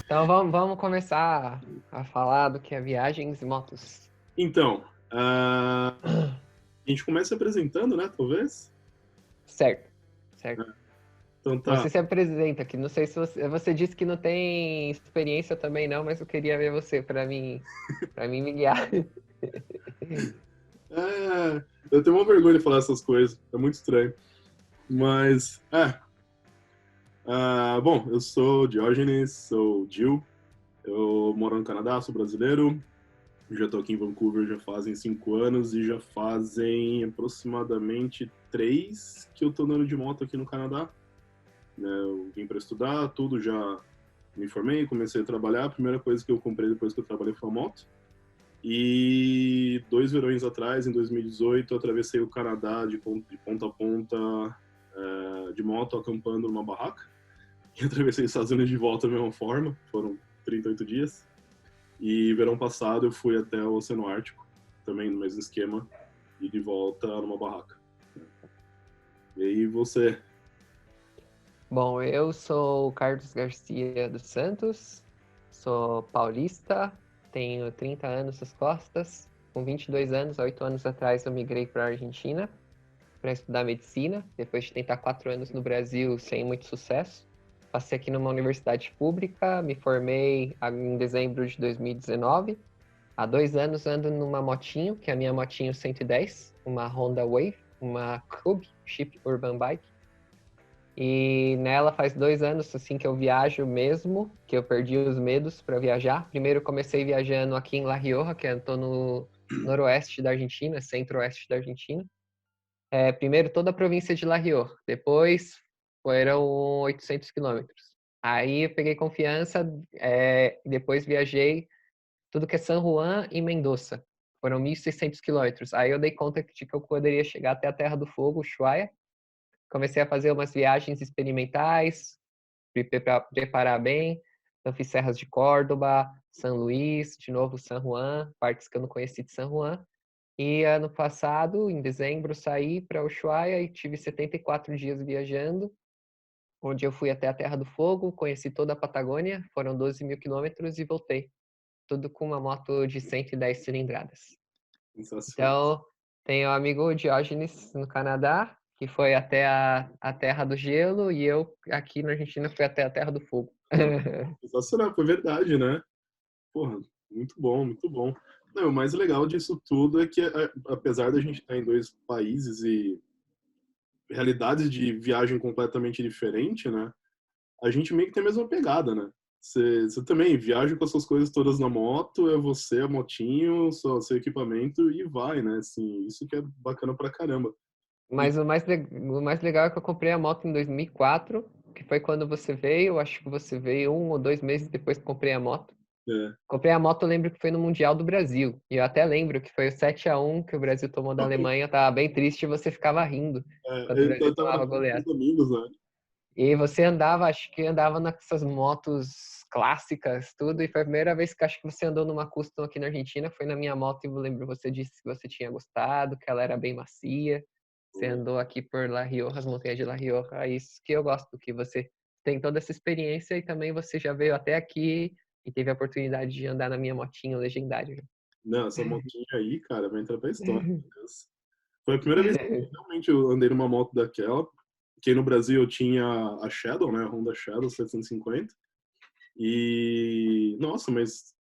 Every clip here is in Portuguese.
Então vamos começar a falar do que é viagens e motos. Então, a gente começa apresentando, né? Talvez. Certo, certo. Então tá. Você se apresenta aqui. Não sei se você disse que não tem experiência também não, mas eu queria ver você para mim me guiar. Eu tenho uma vergonha de falar essas coisas. É muito estranho. Mas, bom, eu sou Diógenes, sou Gil. Eu moro no Canadá, sou brasileiro. Já tô aqui em Vancouver já fazem 5 anos e já fazem aproximadamente 3 que eu tô andando de moto aqui no Canadá. Né? Eu vim para estudar, tudo já me formei, comecei a trabalhar. A primeira coisa que eu comprei depois que eu trabalhei foi uma moto. E 2 verões atrás, em 2018, eu atravessei o Canadá de ponta a ponta de moto, acampando numa barraca. E atravessei os Estados Unidos de volta da mesma forma, foram 38 dias. E verão passado eu fui até o Oceano Ártico, também no mesmo esquema, e de volta numa barraca. E aí você? Bom, eu sou o Carlos Garcia dos Santos, sou paulista, tenho 30 anos nas costas. Com 22 anos, há 8 anos atrás, eu migrei para a Argentina para estudar medicina, depois de tentar 4 anos no Brasil sem muito sucesso. Passei aqui numa universidade pública, me formei em dezembro de 2019. Há 2 anos ando numa motinho, que é a minha motinho 110, uma Honda Wave, uma Cube, Chip Urban Bike. E nela faz 2 anos assim que eu viajo mesmo, que eu perdi os medos para viajar. Primeiro comecei viajando aqui em La Rioja, que eu tô no noroeste da Argentina, centro-oeste da Argentina. Primeiro toda a província de La Rioja, depois foram 800 quilômetros. Aí eu peguei confiança, depois viajei tudo que é San Juan e Mendoza. Foram 1.600 quilômetros. Aí eu dei conta de que eu poderia chegar até a Terra do Fogo, Ushuaia. Comecei a fazer umas viagens experimentais, preparar bem. Então fiz Serras de Córdoba, São Luís, de novo San Juan, partes que eu não conheci de San Juan. E ano passado, em dezembro, saí para Ushuaia e tive 74 dias viajando, onde eu fui até a Terra do Fogo, conheci toda a Patagônia, foram 12 mil quilômetros e voltei. Tudo com uma moto de 110 cilindradas. Sensacional. Então, tenho o amigo Diógenes no Canadá, que foi até a Terra do Gelo, e eu aqui na Argentina fui até a Terra do Fogo. Sensacional, foi verdade, né? Porra, muito bom, muito bom. Não, o mais legal disso tudo é que, apesar da gente estar em dois países e realidades de viagem completamente diferente, né? A gente meio que tem a mesma pegada, né? Você também viaja com as suas coisas todas na moto, é você, a motinho, seu equipamento e vai, né? Assim, isso que é bacana pra caramba. E, Mas o mais legal é que eu comprei a moto em 2004, que foi quando você veio. Acho que você veio 1 ou 2 meses depois que comprei a moto. é, Comprei a moto, eu lembro que foi no Mundial do Brasil. E eu até lembro que foi o 7-1 que o Brasil tomou da Alemanha. Eu tava bem triste e você ficava rindo quando o Brasil eu tava na tomava casa goleada. dos amigos, né? E você andava, acho que andava nessas motos clássicas, tudo, e foi a primeira vez que acho que você andou numa custom aqui na Argentina, foi na minha moto, e eu lembro você disse que você tinha gostado, que ela era bem macia. Você andou aqui por La Rioja, as montanhas de La Rioja, é isso que eu gosto, que você tem toda essa experiência e também você já veio até aqui e teve a oportunidade de andar na minha motinha legendária. Não, essa motinha aí, cara, vai entrar pra história. Meu Deus. Foi a primeira vez que realmente eu andei numa moto daquela, que no Brasil eu tinha a Shadow, né? A Honda Shadow 750. E, nossa, mas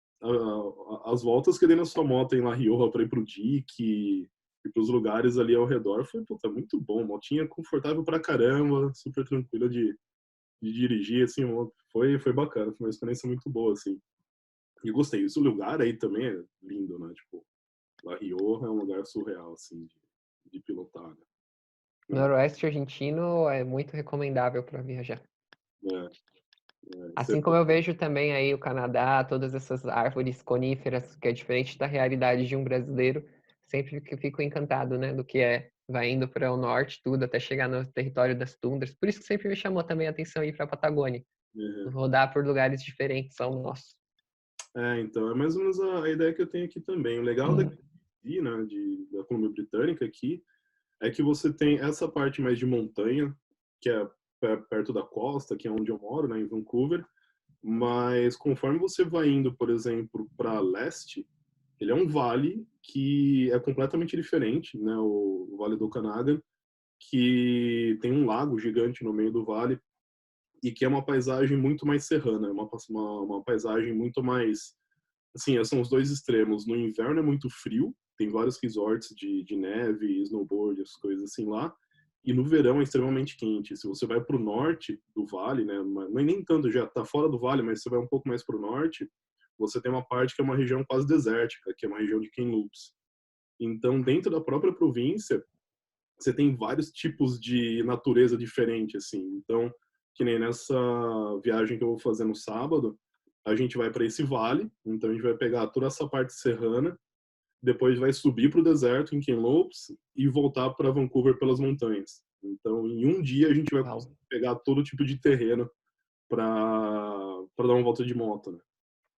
as voltas que eu dei na sua moto em La Rioja para ir pro Dique e pros lugares ali ao redor foi, puta, muito bom. Motinha confortável pra caramba, super tranquila de dirigir, assim, foi bacana, foi uma experiência muito boa, assim. E gostei. Esse lugar aí também é lindo, né? Tipo, La Rioja é um lugar surreal, assim, de pilotar, né? Noroeste argentino é muito recomendável para viajar. É, Assim como eu vejo também aí o Canadá, todas essas árvores coníferas, que é diferente da realidade de um brasileiro, sempre que fico encantado, né, do que é, vai indo para o norte, tudo, até chegar no território das tundras. Por isso que sempre me chamou também a atenção ir para a Patagônia, rodar por lugares diferentes ao nosso. então, é mais ou menos a ideia que eu tenho aqui também. O legal daqui, né, da Colômbia Britânica aqui, é que você tem essa parte mais de montanha, que é perto da costa, que é onde eu moro, né, em Vancouver, Mas conforme você vai indo, por exemplo, para leste, ele é um vale que é completamente diferente, né? O Vale do Okanagan, que tem um lago gigante no meio do vale e que é uma paisagem muito mais serrana, é uma paisagem muito mais, assim, são os dois extremos. No inverno é muito frio, tem vários resorts de neve, snowboard, as coisas assim lá, e no verão é extremamente quente. Se você vai para o norte do vale, né, não é nem tanto, já está fora do vale, mas você vai um pouco mais para o norte, você tem uma parte que é uma região quase desértica, que é uma região de Kamloops. Então, dentro da própria província, você tem vários tipos de natureza diferente, assim. Então, que nem nessa viagem que eu vou fazer no sábado, a gente vai para esse vale, então a gente vai pegar toda essa parte serrana, depois vai subir para o deserto em Kamloops e voltar para Vancouver pelas montanhas. Então, em um dia a gente vai Uau, conseguir pegar todo tipo de terreno para dar uma volta de moto, né?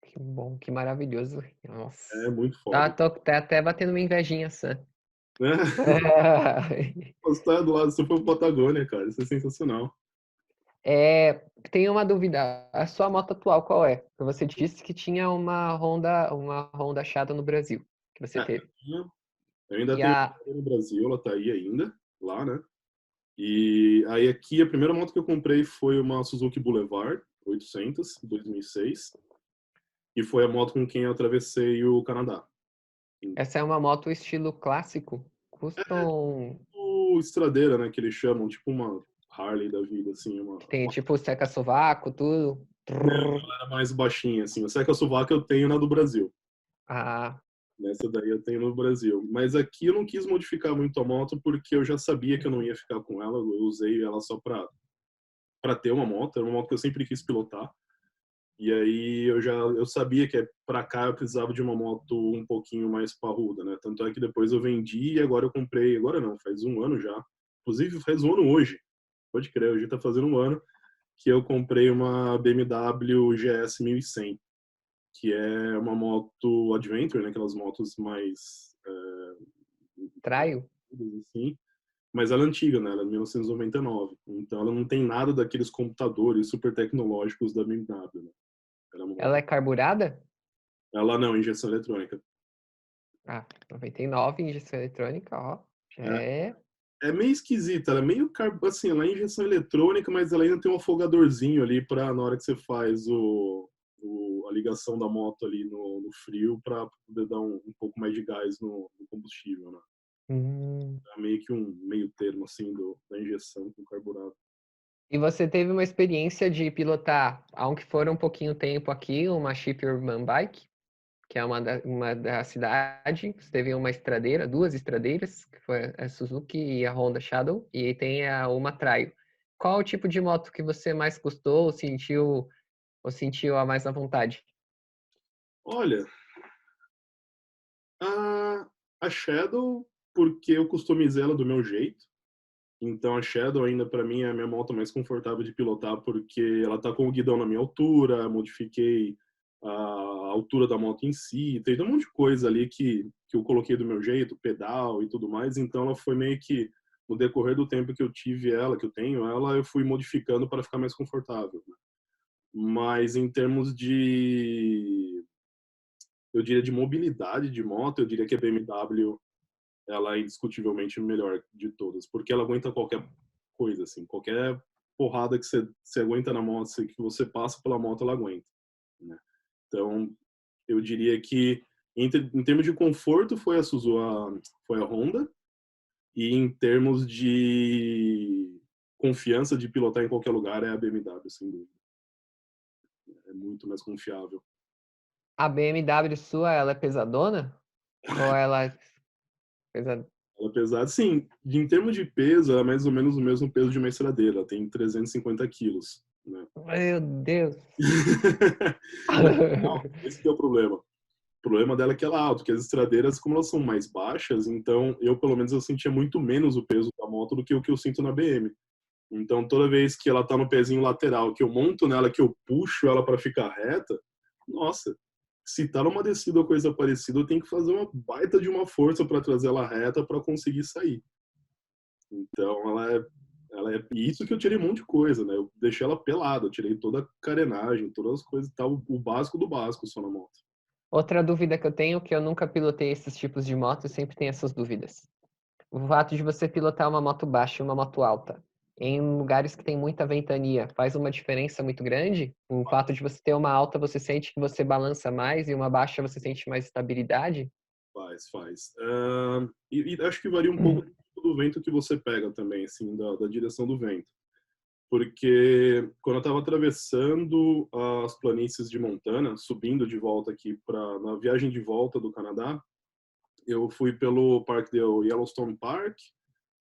que bom, que maravilhoso. Nossa. É muito Tá, foda. tá até batendo uma invejinha, Sam. Né? Você tá do lado, você foi pra Patagônia, cara, isso é sensacional. É, tem uma dúvida. A sua moto atual qual é? Você disse que tinha uma Honda Shadow no Brasil, que você É, teve. eu ainda E tenho a, no Brasil, ela tá aí ainda, lá, né? E aí aqui a primeira moto que eu comprei foi uma Suzuki Boulevard 800, 2006, e foi a moto com quem eu atravessei o Canadá. essa é uma moto estilo clássico. Custam. O estradeira, né, que eles chamam, tipo uma Harley da vida, assim, Que tem tipo seca-sovaco, tudo. Não, ela era mais baixinha, assim. O Seca-sovaco eu tenho na do Brasil. Ah, Nessa daí eu tenho no Brasil. Mas aqui eu não quis modificar muito a moto porque eu já sabia que eu não ia ficar com ela. Eu usei ela só para ter uma moto. Era uma moto que eu sempre quis pilotar. E aí eu sabia que para cá eu precisava de uma moto um pouquinho mais parruda, né? Tanto é que depois eu vendi e agora eu comprei. Agora não, faz um ano já. Inclusive faz um ano hoje. Pode crer, hoje tá fazendo um ano que eu comprei uma BMW GS 1100, que é uma moto adventure, né? Aquelas motos mais traio? assim, mas ela é antiga, né? Ela é de 1999. Então ela não tem nada daqueles computadores super tecnológicos da BMW, né? Ela é uma Ela moto. é carburada? Ela não, injeção eletrônica. Ah, 99, injeção eletrônica, ó. Já É, é. é meio esquisita, ela é meio assim, ela é injeção eletrônica, mas ela ainda tem um afogadorzinho ali para na hora que você faz a ligação da moto ali no frio para poder dar um pouco mais de gás no combustível, né? Hum. É meio que um meio termo assim da injeção com carburado. E você teve uma experiência de pilotar, aunque for um pouquinho tempo aqui, uma Chip Urban Bike, que é uma da cidade. Você teve uma estradeira, duas estradeiras, que foi a Suzuki e a Honda Shadow, e tem uma Trail. Qual o tipo de moto que você mais gostou, ou sentiu a mais à vontade? Olha, a, a Shadow, porque eu customizei ela do meu jeito. Então a Shadow ainda para mim é a minha moto mais confortável de pilotar porque ela tá com o guidão na minha altura, modifiquei a altura da moto em si, tem um monte de coisa ali que eu coloquei do meu jeito, pedal e tudo mais, então ela foi meio que no decorrer do tempo que eu tive ela, que eu tenho ela, eu fui modificando para ficar mais confortável, né? Mas em termos eu diria de mobilidade de moto, eu diria que a BMW ela é indiscutivelmente melhor de todas, porque ela aguenta qualquer coisa, assim, qualquer porrada que você aguenta na moto, que você passa pela moto, ela aguenta, né? Então, eu diria que em termos de conforto foi a Suzuki, foi a Honda, e em termos de confiança de pilotar em qualquer lugar é a BMW, sem dúvida. É muito mais confiável. A BMW sua, ela é pesadona? Ou ela é pesada? Ela é pesada, sim, em termos de peso, ela é mais ou menos o mesmo peso de uma estradeira, ela tem 350 quilos, né? Meu Deus! Esse que é o problema. O problema dela é que ela é alta, que as estradeiras, como elas são mais baixas, então eu, pelo menos, eu sentia muito menos o peso da moto do que o que eu sinto na BM. Então, toda vez que ela tá no pezinho lateral, que eu monto nela, que eu puxo ela para ficar reta, nossa, se tá numa descida ou coisa parecida, eu tenho que fazer uma baita de uma força para trazer ela reta para conseguir sair. Então, E isso que eu tirei um monte de coisa, né? Eu deixei ela pelada, eu tirei toda a carenagem, todas as coisas e tal, o básico do básico só na moto. Outra dúvida que eu tenho, que eu nunca pilotei esses tipos de moto, eu sempre tenho essas dúvidas. O fato de você pilotar uma moto baixa e uma moto alta, em lugares que tem muita ventania, faz uma diferença muito grande? O fato de você ter uma alta, você sente que você balança mais, e uma baixa, você sente mais estabilidade? Faz. E acho que varia um pouco do vento que você pega também, assim, da direção do vento. Porque quando eu estava atravessando as planícies de Montana, subindo de volta aqui na viagem de volta do Canadá, eu fui pelo parque do Yellowstone Park,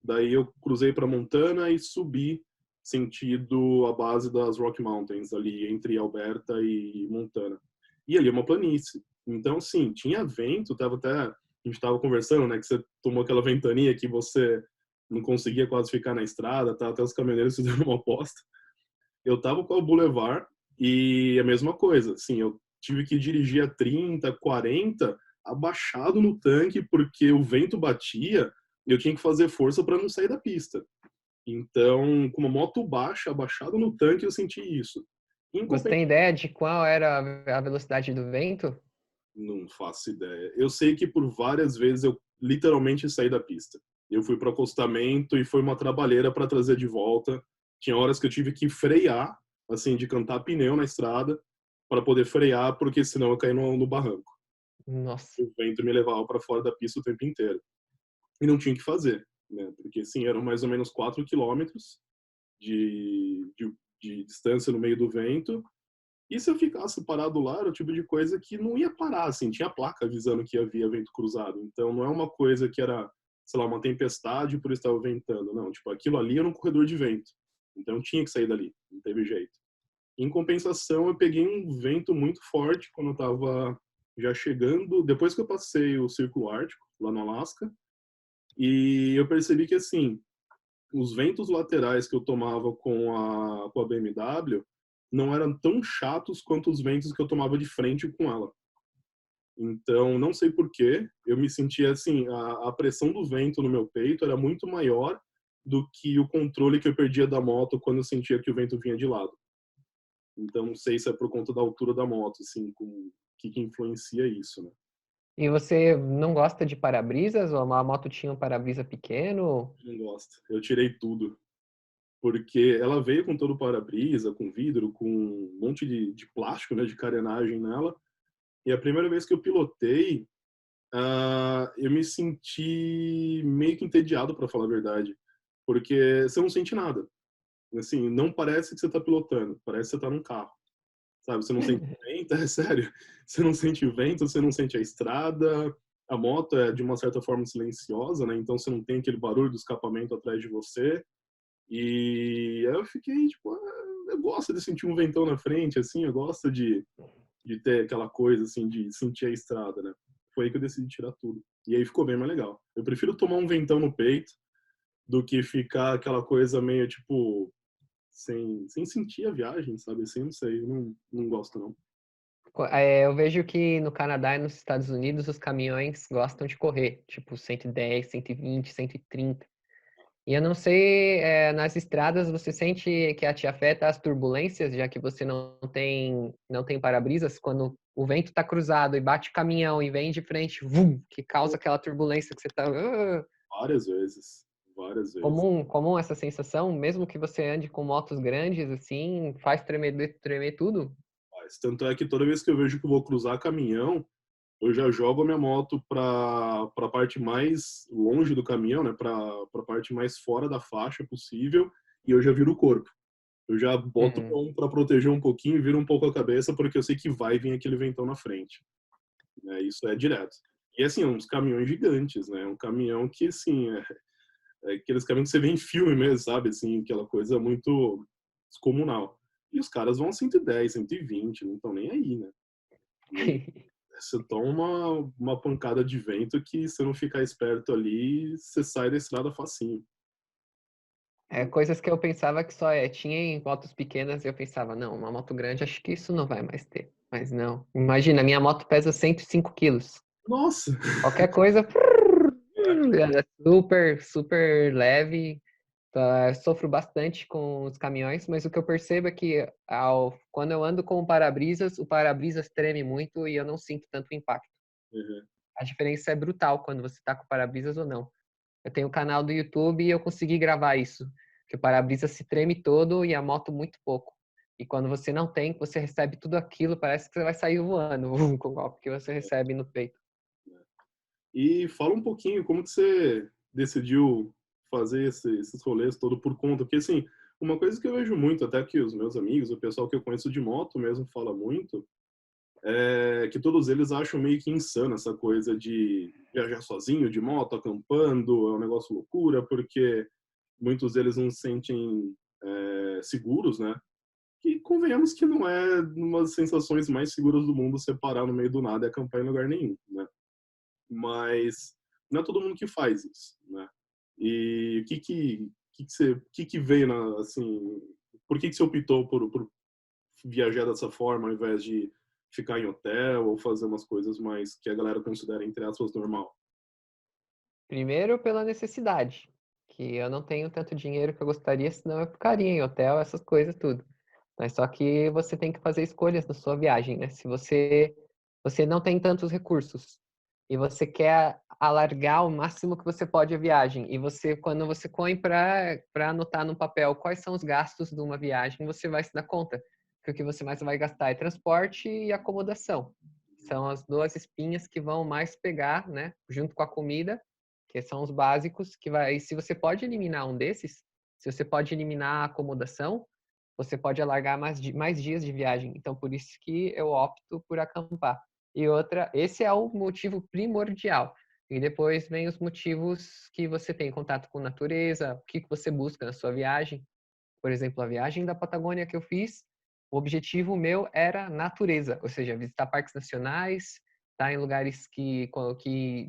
daí eu cruzei para Montana e subi sentido a base das Rocky Mountains, ali entre Alberta e Montana. E ali é uma planície. Então, sim, tinha vento, a gente estava conversando, né, que você tomou aquela ventania que você não conseguia quase ficar na estrada, tá? Até os caminhoneiros fizeram uma aposta. Eu tava com o Boulevard e a mesma coisa, assim, eu tive que dirigir a 30, 40, abaixado no tanque, porque o vento batia e eu tinha que fazer força para não sair da pista. Então, com uma moto baixa, abaixado no tanque, eu senti isso. Você tem ideia de qual era a velocidade do vento? Não faço ideia. Eu sei que por várias vezes eu literalmente saí da pista. Eu fui para o acostamento e foi uma trabalheira para trazer de volta. Tinha horas que eu tive que frear, assim, de cantar pneu na estrada para poder frear, porque senão eu caí no barranco. Nossa. O vento me levava para fora da pista o tempo inteiro. E não tinha o que fazer, né? Porque, assim, eram mais ou menos 4 quilômetros de distância no meio do vento. E se eu ficasse parado lá, era o tipo de coisa que não ia parar, assim, tinha placa avisando que havia vento cruzado. Então não é uma coisa que era, sei lá, uma tempestade por estar ventando, não. Tipo, aquilo ali era um corredor de vento. Então tinha que sair dali, não teve jeito. Em compensação, eu peguei um vento muito forte quando eu estava já chegando, depois que eu passei o Círculo Ártico, lá no Alasca, e eu percebi que, assim, os ventos laterais que eu tomava com a BMW não eram tão chatos quanto os ventos que eu tomava de frente com ela. Então, não sei porquê, eu me sentia assim, a pressão do vento no meu peito era muito maior do que o controle que eu perdia da moto quando eu sentia que o vento vinha de lado. Então, não sei se é por conta da altura da moto, assim, o que influencia isso, né? E você não gosta de para-brisas? Ou a moto tinha um para-brisa pequeno? Não gosto. Eu tirei tudo. Porque ela veio com todo o para-brisa, com vidro, com um monte de plástico, né, de carenagem nela. E a primeira vez que eu pilotei, eu me senti meio que entediado, para falar a verdade. Porque você não sente nada. Assim, não parece que você está pilotando, parece que você está num carro. Sabe, você não sente vento, é sério. Você não sente o vento, você não sente a estrada. A moto é, de uma certa forma, silenciosa, né? Então você não tem aquele barulho do escapamento atrás de você. E aí eu fiquei, tipo, eu gosto de sentir um ventão na frente, assim, eu gosto de ter aquela coisa, assim, de sentir a estrada, né? Foi aí que eu decidi tirar tudo. E aí ficou bem mais legal. Eu prefiro tomar um ventão no peito do que ficar aquela coisa meio, tipo, sem sentir a viagem, sabe? Assim, não sei, eu não gosto, não. Eu vejo que no Canadá e nos Estados Unidos os caminhões gostam de correr, tipo 110, 120, 130. E eu não sei, nas estradas você sente que te afeta as turbulências, já que você não tem para-brisas, quando o vento está cruzado e bate o caminhão e vem de frente, vum, que causa aquela turbulência que você está. Várias vezes, várias vezes. Comum essa sensação, mesmo que você ande com motos grandes, assim, faz tremer tudo? Mas, tanto é que toda vez que eu vejo que eu vou cruzar caminhão, eu já jogo a minha moto para a parte mais longe do caminhão, né, para a parte mais fora da faixa possível, e eu já viro o corpo. Eu já boto Uhum. para proteger um pouquinho, viro um pouco a cabeça, porque eu sei que vai vir aquele ventão na frente. Né, isso é direto. E assim, uns caminhões gigantes, né? Um caminhão que, assim, é aqueles caminhões que você vê em filme mesmo, sabe? Assim, aquela coisa muito descomunal. E os caras vão a 110, 120, não estão nem aí, né? E aí você toma uma pancada de vento que, se não ficar esperto ali, você sai da estrada facinho. Coisas que eu pensava que só tinha em motos pequenas, e eu pensava, não, uma moto grande, acho que isso não vai mais ter. Mas não. Imagina, minha moto pesa 105 quilos. Nossa! Qualquer coisa, ela é super, super leve. Tá, sofro bastante com os caminhões, mas o que eu percebo é que quando eu ando com o para-brisas treme muito e eu não sinto tanto impacto. Uhum. A diferença é brutal quando você está com o para-brisas ou não. Eu tenho um canal do YouTube e eu consegui gravar isso, que o para-brisa se treme todo e a moto muito pouco. E quando você não tem, você recebe tudo aquilo, parece que você vai sair voando com o golpe que você recebe no peito. E fala um pouquinho como que você decidiu fazer esses rolês todo por conta, porque assim, uma coisa que eu vejo muito, até que os meus amigos, o pessoal que eu conheço de moto mesmo fala muito, é que todos eles acham meio que insano essa coisa de viajar sozinho, de moto, acampando, é um negócio loucura, porque muitos deles não se sentem seguros, né? Que convenhamos que não é uma das sensações mais seguras do mundo você parar no meio do nada e acampar em lugar nenhum, né? Mas não é todo mundo que faz isso, né? E o que veio na, assim, por que você optou por viajar dessa forma ao invés de ficar em hotel ou fazer umas coisas mais que a galera considera, entre aspas, normal? Primeiro pela necessidade, que eu não tenho tanto dinheiro que eu gostaria, senão eu ficaria em hotel, essas coisas tudo. Mas só que você tem que fazer escolhas na sua viagem, né? Se você não tem tantos recursos e você quer alargar o máximo que você pode a viagem, e você quando você põe para anotar no papel quais são os gastos de uma viagem, você vai se dar conta que o que você mais vai gastar é transporte e acomodação. São as duas espinhas que vão mais pegar, né, junto com a comida, que são os básicos, que vai, se você pode eliminar um desses, se você pode eliminar a acomodação, você pode alargar mais dias de viagem. Então, por isso que eu opto por acampar. E outra, esse é o motivo primordial. E depois vem os motivos que você tem contato com natureza, o que você busca na sua viagem. Por exemplo, a viagem da Patagônia que eu fiz, o objetivo meu era natureza, ou seja, visitar parques nacionais, estar em lugares que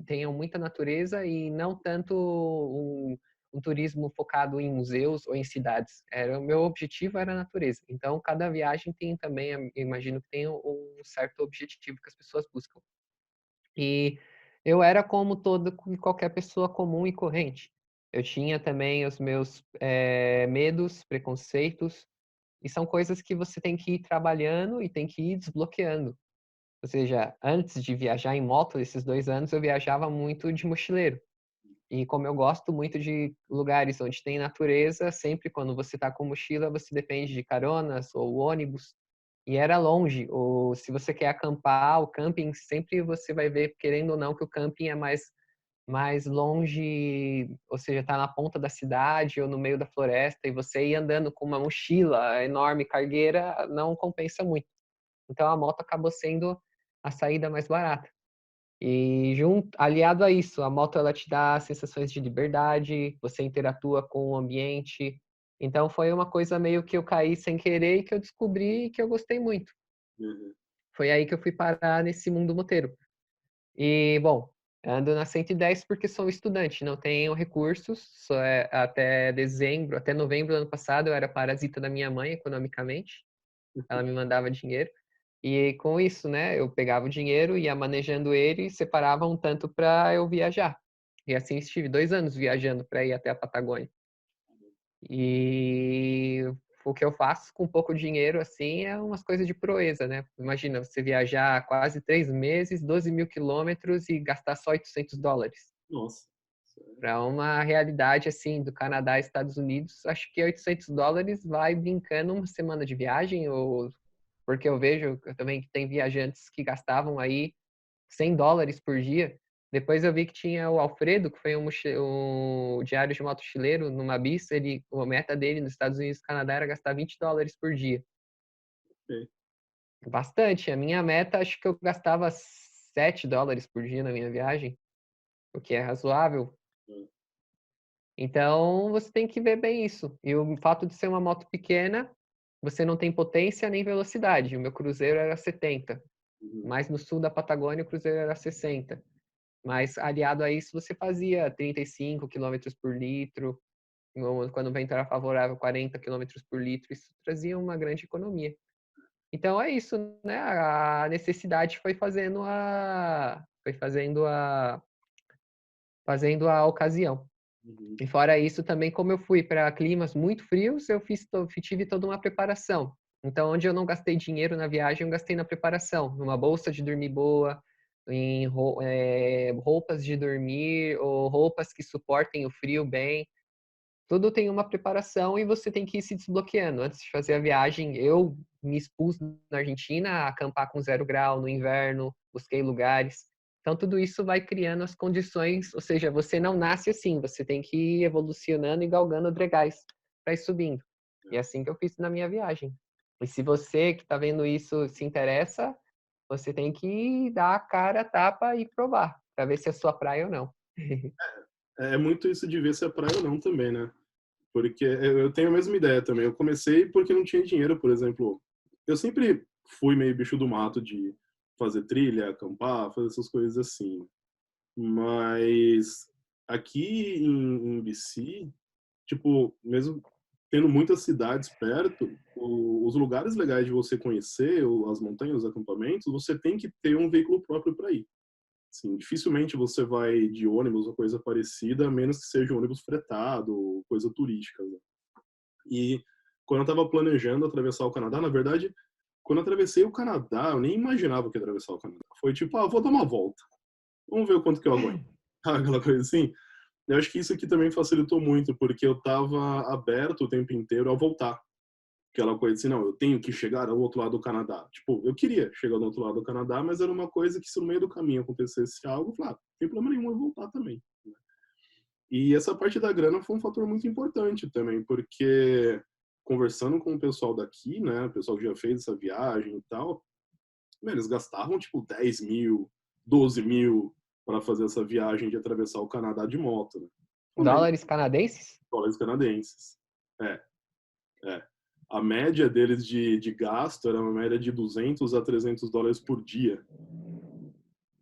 tenham muita natureza e não tanto um turismo focado em museus ou em cidades. O meu objetivo era a natureza. Então, cada viagem tem também, eu imagino que tem um certo objetivo que as pessoas buscam. E eu era como toda qualquer pessoa comum e corrente. Eu tinha também os meus medos, preconceitos, e são coisas que você tem que ir trabalhando e tem que ir desbloqueando. Ou seja, antes de viajar em moto, esses 2 anos, eu viajava muito de mochileiro. E como eu gosto muito de lugares onde tem natureza, sempre quando você está com mochila, você depende de caronas ou ônibus. E era longe, ou se você quer acampar, o camping sempre você vai ver, querendo ou não, que o camping é mais longe, ou seja, está na ponta da cidade ou no meio da floresta, e você ir andando com uma mochila enorme, cargueira, não compensa muito. Então a moto acabou sendo a saída mais barata. E aliado a isso, a moto ela te dá sensações de liberdade, você interatua com o ambiente. Então foi uma coisa meio que eu caí sem querer e que eu descobri que eu gostei muito. Uhum. Foi aí que eu fui parar nesse mundo moteiro. E, bom, ando na 110 porque sou estudante, não tenho recursos. Até dezembro, até novembro do ano passado, eu era parasita da minha mãe economicamente. Ela me mandava dinheiro. E com isso, né, eu pegava o dinheiro, ia manejando ele e separava um tanto para eu viajar. E assim estive 2 anos viajando para ir até a Patagônia. E o que eu faço com pouco dinheiro, assim, é umas coisas de proeza, né? Imagina você viajar quase 3 meses, 12 mil quilômetros e gastar só $800. Nossa. Para uma realidade, assim, do Canadá e Estados Unidos, acho que $800 vai brincando uma semana de viagem, ou porque eu vejo também que tem viajantes que gastavam aí $100 por dia. Depois eu vi que tinha o Alfredo, que foi um diário de mochileiro numa bis, a meta dele nos Estados Unidos e Canadá era gastar $20 por dia. Ok. Bastante. A minha meta, acho que eu gastava $7 por dia na minha viagem, o que é razoável. É. Então, você tem que ver bem isso. E o fato de ser uma moto pequena, você não tem potência nem velocidade. O meu cruzeiro era 70, Uhum. mas no sul da Patagônia o cruzeiro era 60. Mas aliado a isso, você fazia 35 quilômetros por litro, quando o vento era favorável, 40 quilômetros por litro. Isso trazia uma grande economia. Então é isso, né? A necessidade foi fazendo a ocasião. Uhum. E fora isso, também, como eu fui para climas muito frios, tive toda uma preparação. Então, onde eu não gastei dinheiro na viagem, eu gastei na preparação, numa bolsa de dormir boa, em roupas de dormir ou roupas que suportem o frio bem. Tudo tem uma preparação e você tem que ir se desbloqueando. Antes de fazer a viagem, eu me expus na Argentina a acampar com 0 grau no inverno, busquei lugares. Então, tudo isso vai criando as condições, ou seja, você não nasce assim, você tem que ir evolucionando e galgando degraus para ir subindo. E é assim que eu fiz na minha viagem. E se você que está vendo isso se interessa, você tem que dar a cara, a tapa e provar, para ver se é sua praia ou não. É muito isso de ver se é praia ou não também, né? Porque eu tenho a mesma ideia também. Eu comecei porque não tinha dinheiro, por exemplo. Eu sempre fui meio bicho do mato de fazer trilha, acampar, fazer essas coisas assim. Mas aqui em BC, tipo, mesmo tendo muitas cidades perto, os lugares legais de você conhecer, as montanhas, os acampamentos, você tem que ter um veículo próprio para ir. Sim, dificilmente você vai de ônibus ou coisa parecida, a menos que seja um ônibus fretado, coisa turística, né? E quando eu estava planejando atravessar o Canadá, na verdade, quando eu atravessei o Canadá, eu nem imaginava que ia atravessar o Canadá. Foi tipo, vou dar uma volta. Vamos ver o quanto que eu aguento. Aquela coisa assim. Eu acho que isso aqui também facilitou muito, porque eu estava aberto o tempo inteiro a voltar. Aquela coisa assim, não, eu tenho que chegar ao outro lado do Canadá. Tipo, eu queria chegar do outro lado do Canadá, mas era uma coisa que se no meio do caminho acontecesse algo, eu falava, não tem problema nenhum eu voltar também. E essa parte da grana foi um fator muito importante também, porque conversando com o pessoal daqui, né, o pessoal que já fez essa viagem e tal, eles gastavam tipo 10 mil, 12 mil para fazer essa viagem de atravessar o Canadá de moto, né? Dólares canadenses? Dólares canadenses. É, é. A média deles de gasto era uma média de 200 a 300 dólares por dia.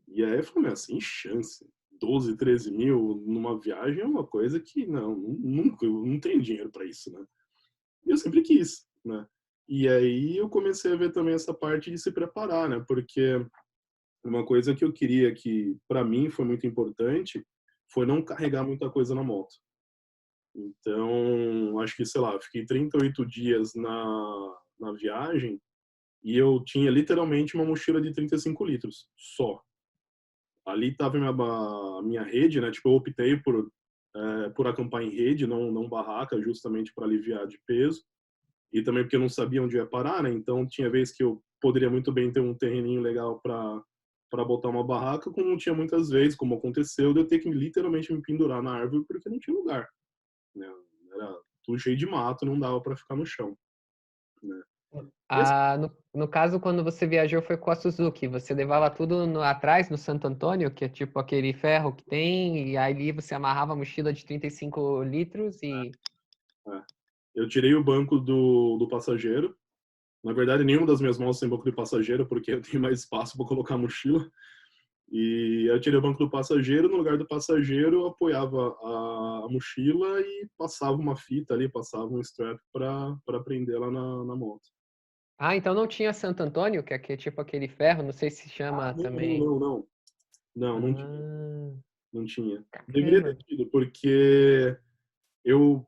E aí eu falei, meu, sem chance. 12, 13 mil numa viagem é uma coisa que não, nunca, eu não tenho dinheiro para isso, né? E eu sempre quis, né? E aí eu comecei a ver também essa parte de se preparar, né? Porque uma coisa que eu queria que para mim foi muito importante foi não carregar muita coisa na moto. Então, acho que, sei lá, eu fiquei 38 dias na viagem e eu tinha literalmente uma mochila de 35 litros só. Ali estava a minha rede, né? Tipo, eu optei por acampar em rede, não barraca, justamente para aliviar de peso. E também porque eu não sabia onde eu ia parar, né? Então tinha vez que eu poderia muito bem ter um terreninho legal para botar uma barraca, como não tinha muitas vezes, como aconteceu, de eu ter que literalmente me pendurar na árvore porque não tinha lugar, né? Era tudo cheio de mato, não dava para ficar no chão, né? E assim, No caso, quando você viajou, foi com a Suzuki. Você levava tudo atrás, no Santo Antônio, que é tipo aquele ferro que tem, e ali você amarrava a mochila de 35 litros e... é, eu tirei o banco do passageiro. Na verdade, nenhuma das minhas mãos tem banco de passageiro, porque eu tenho mais espaço para colocar a mochila. E eu tirei o banco do passageiro, no lugar do passageiro eu apoiava a mochila e passava uma fita ali, passava um strap para prender ela na moto. Ah, então não tinha Santo Antônio, que é tipo aquele ferro, não sei se Ah, chama não, também. não, não. Não, não tinha. Ah, Não tinha. Deveria ter caramba. tido, porque eu,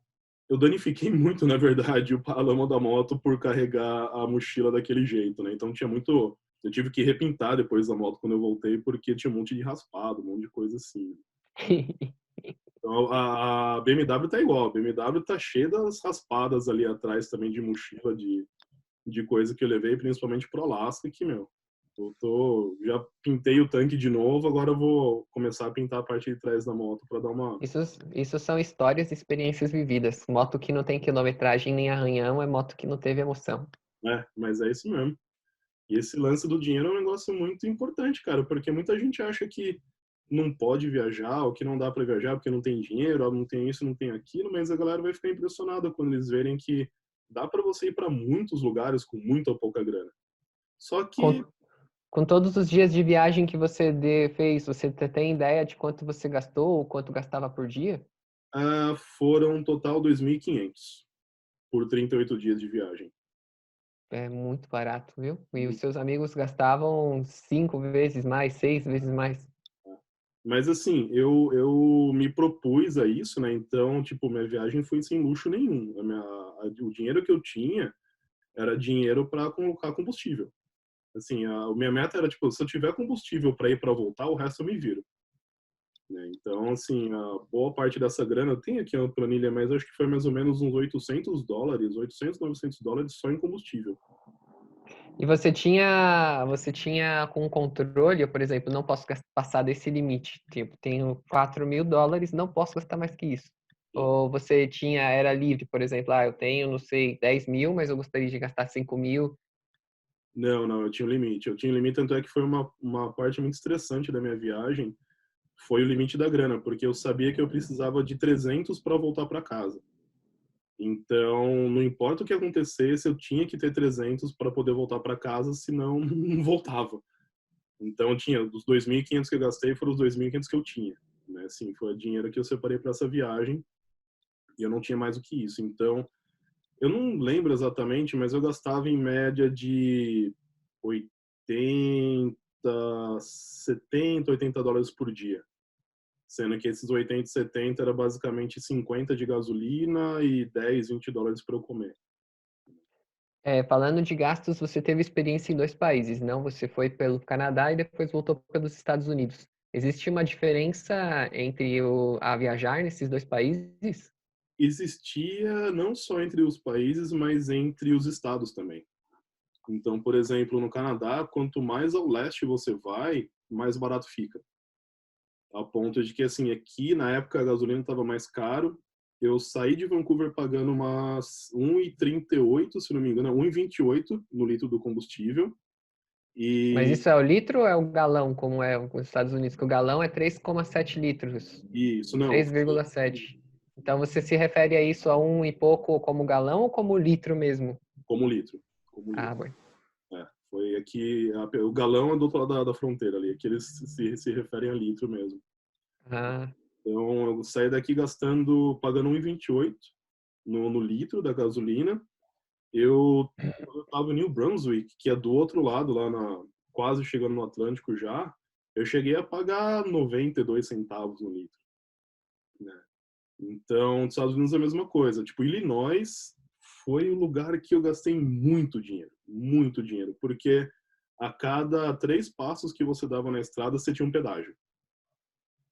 eu danifiquei muito, na verdade, o paralama da moto por carregar a mochila daquele jeito, né? Então tinha muito. Eu tive que repintar depois da moto quando eu voltei, porque tinha um monte de raspado, um monte de coisa assim. Então, a BMW tá igual, a BMW tá cheia das raspadas ali atrás também de mochila, de coisa que eu levei, principalmente pro Alasca, que, meu, já pintei o tanque de novo, agora eu vou começar a pintar a parte de trás da moto para dar uma... Isso, isso são histórias e experiências vividas. Moto que não tem quilometragem nem arranhão é moto que não teve emoção. Mas é isso mesmo. E esse lance do dinheiro é um negócio muito importante, cara, porque muita gente acha que não pode viajar, ou que não dá para viajar porque não tem dinheiro, ou não tem isso, não tem aquilo, mas a galera vai ficar impressionada quando eles verem que dá para você ir para muitos lugares com muita ou pouca grana. Só que Com, com todos os dias de viagem que você fez, você tem ideia de quanto você gastou ou quanto gastava por dia? foram um total 2.500 por 38 dias de viagem. É muito barato, viu? E os seus amigos gastavam 5 vezes mais, 6 vezes mais. Mas assim, eu me propus a isso, né? Então, tipo, minha viagem foi sem luxo nenhum. O dinheiro que eu tinha era dinheiro para colocar combustível. Assim, a minha meta era, tipo, se eu tiver combustível para ir para voltar, o resto eu me viro, né? Então, assim, a boa parte dessa grana, eu tenho aqui uma planilha, mas acho que foi mais ou menos uns $800, 800, $900 só em combustível. E você tinha com controle, por exemplo, não posso passar desse limite. Tipo, tenho $4.000, não posso gastar mais que isso. Ou você tinha, era livre, por exemplo, eu tenho, não sei, 10.000, mas eu gostaria de gastar 5.000. Não, não, eu tinha um limite. Eu tinha um limite, tanto é que foi uma parte muito estressante da minha viagem, foi o limite da grana, porque eu sabia que eu precisava de 300 para voltar para casa. Então, não importa o que acontecesse, eu tinha que ter 300 para poder voltar para casa, senão não voltava. Então, eu tinha dos 2.500 que eu gastei, foram os 2.500 que eu tinha, né? Assim, foi o dinheiro que eu separei para essa viagem e eu não tinha mais do que isso. Então, eu não lembro exatamente, mas eu gastava em média de 80, 70, $80 por dia. Sendo que esses 80 e 70 era basicamente 50 de gasolina e 10, $20 para eu comer. Falando de gastos, você teve experiência em dois países, não? Você foi pelo Canadá e depois voltou pelos Estados Unidos. Existe uma diferença entre a viajar nesses dois países? Existia não só entre os países, mas entre os estados também. Então, por exemplo, no Canadá, quanto mais ao leste você vai, mais barato fica. A ponto de que, assim, aqui na época a gasolina estava mais caro. Eu saí de Vancouver pagando umas 1,38, se não me engano, 1,28 no litro do combustível. Mas E isso é o litro ou é o galão, como é nos Estados Unidos? Que o galão é 3,7 litros. isso não, 3,7. Então você se refere a isso a um e pouco como galão ou como litro mesmo? como litro, como Ah, litro. bom. É, foi aqui, o galão é do outro lado da fronteira ali, aqui eles se referem a litro mesmo. Ah, Então, eu saí daqui pagando 1,28 no litro da gasolina. Quando eu estava em New Brunswick, que é do outro lado, quase chegando no Atlântico já, eu cheguei a pagar 92 centavos no litro, né? Então, nos Estados Unidos é a mesma coisa. Tipo, Illinois foi o lugar que eu gastei muito dinheiro, porque a cada 3 passos que você dava na estrada, você tinha um pedágio.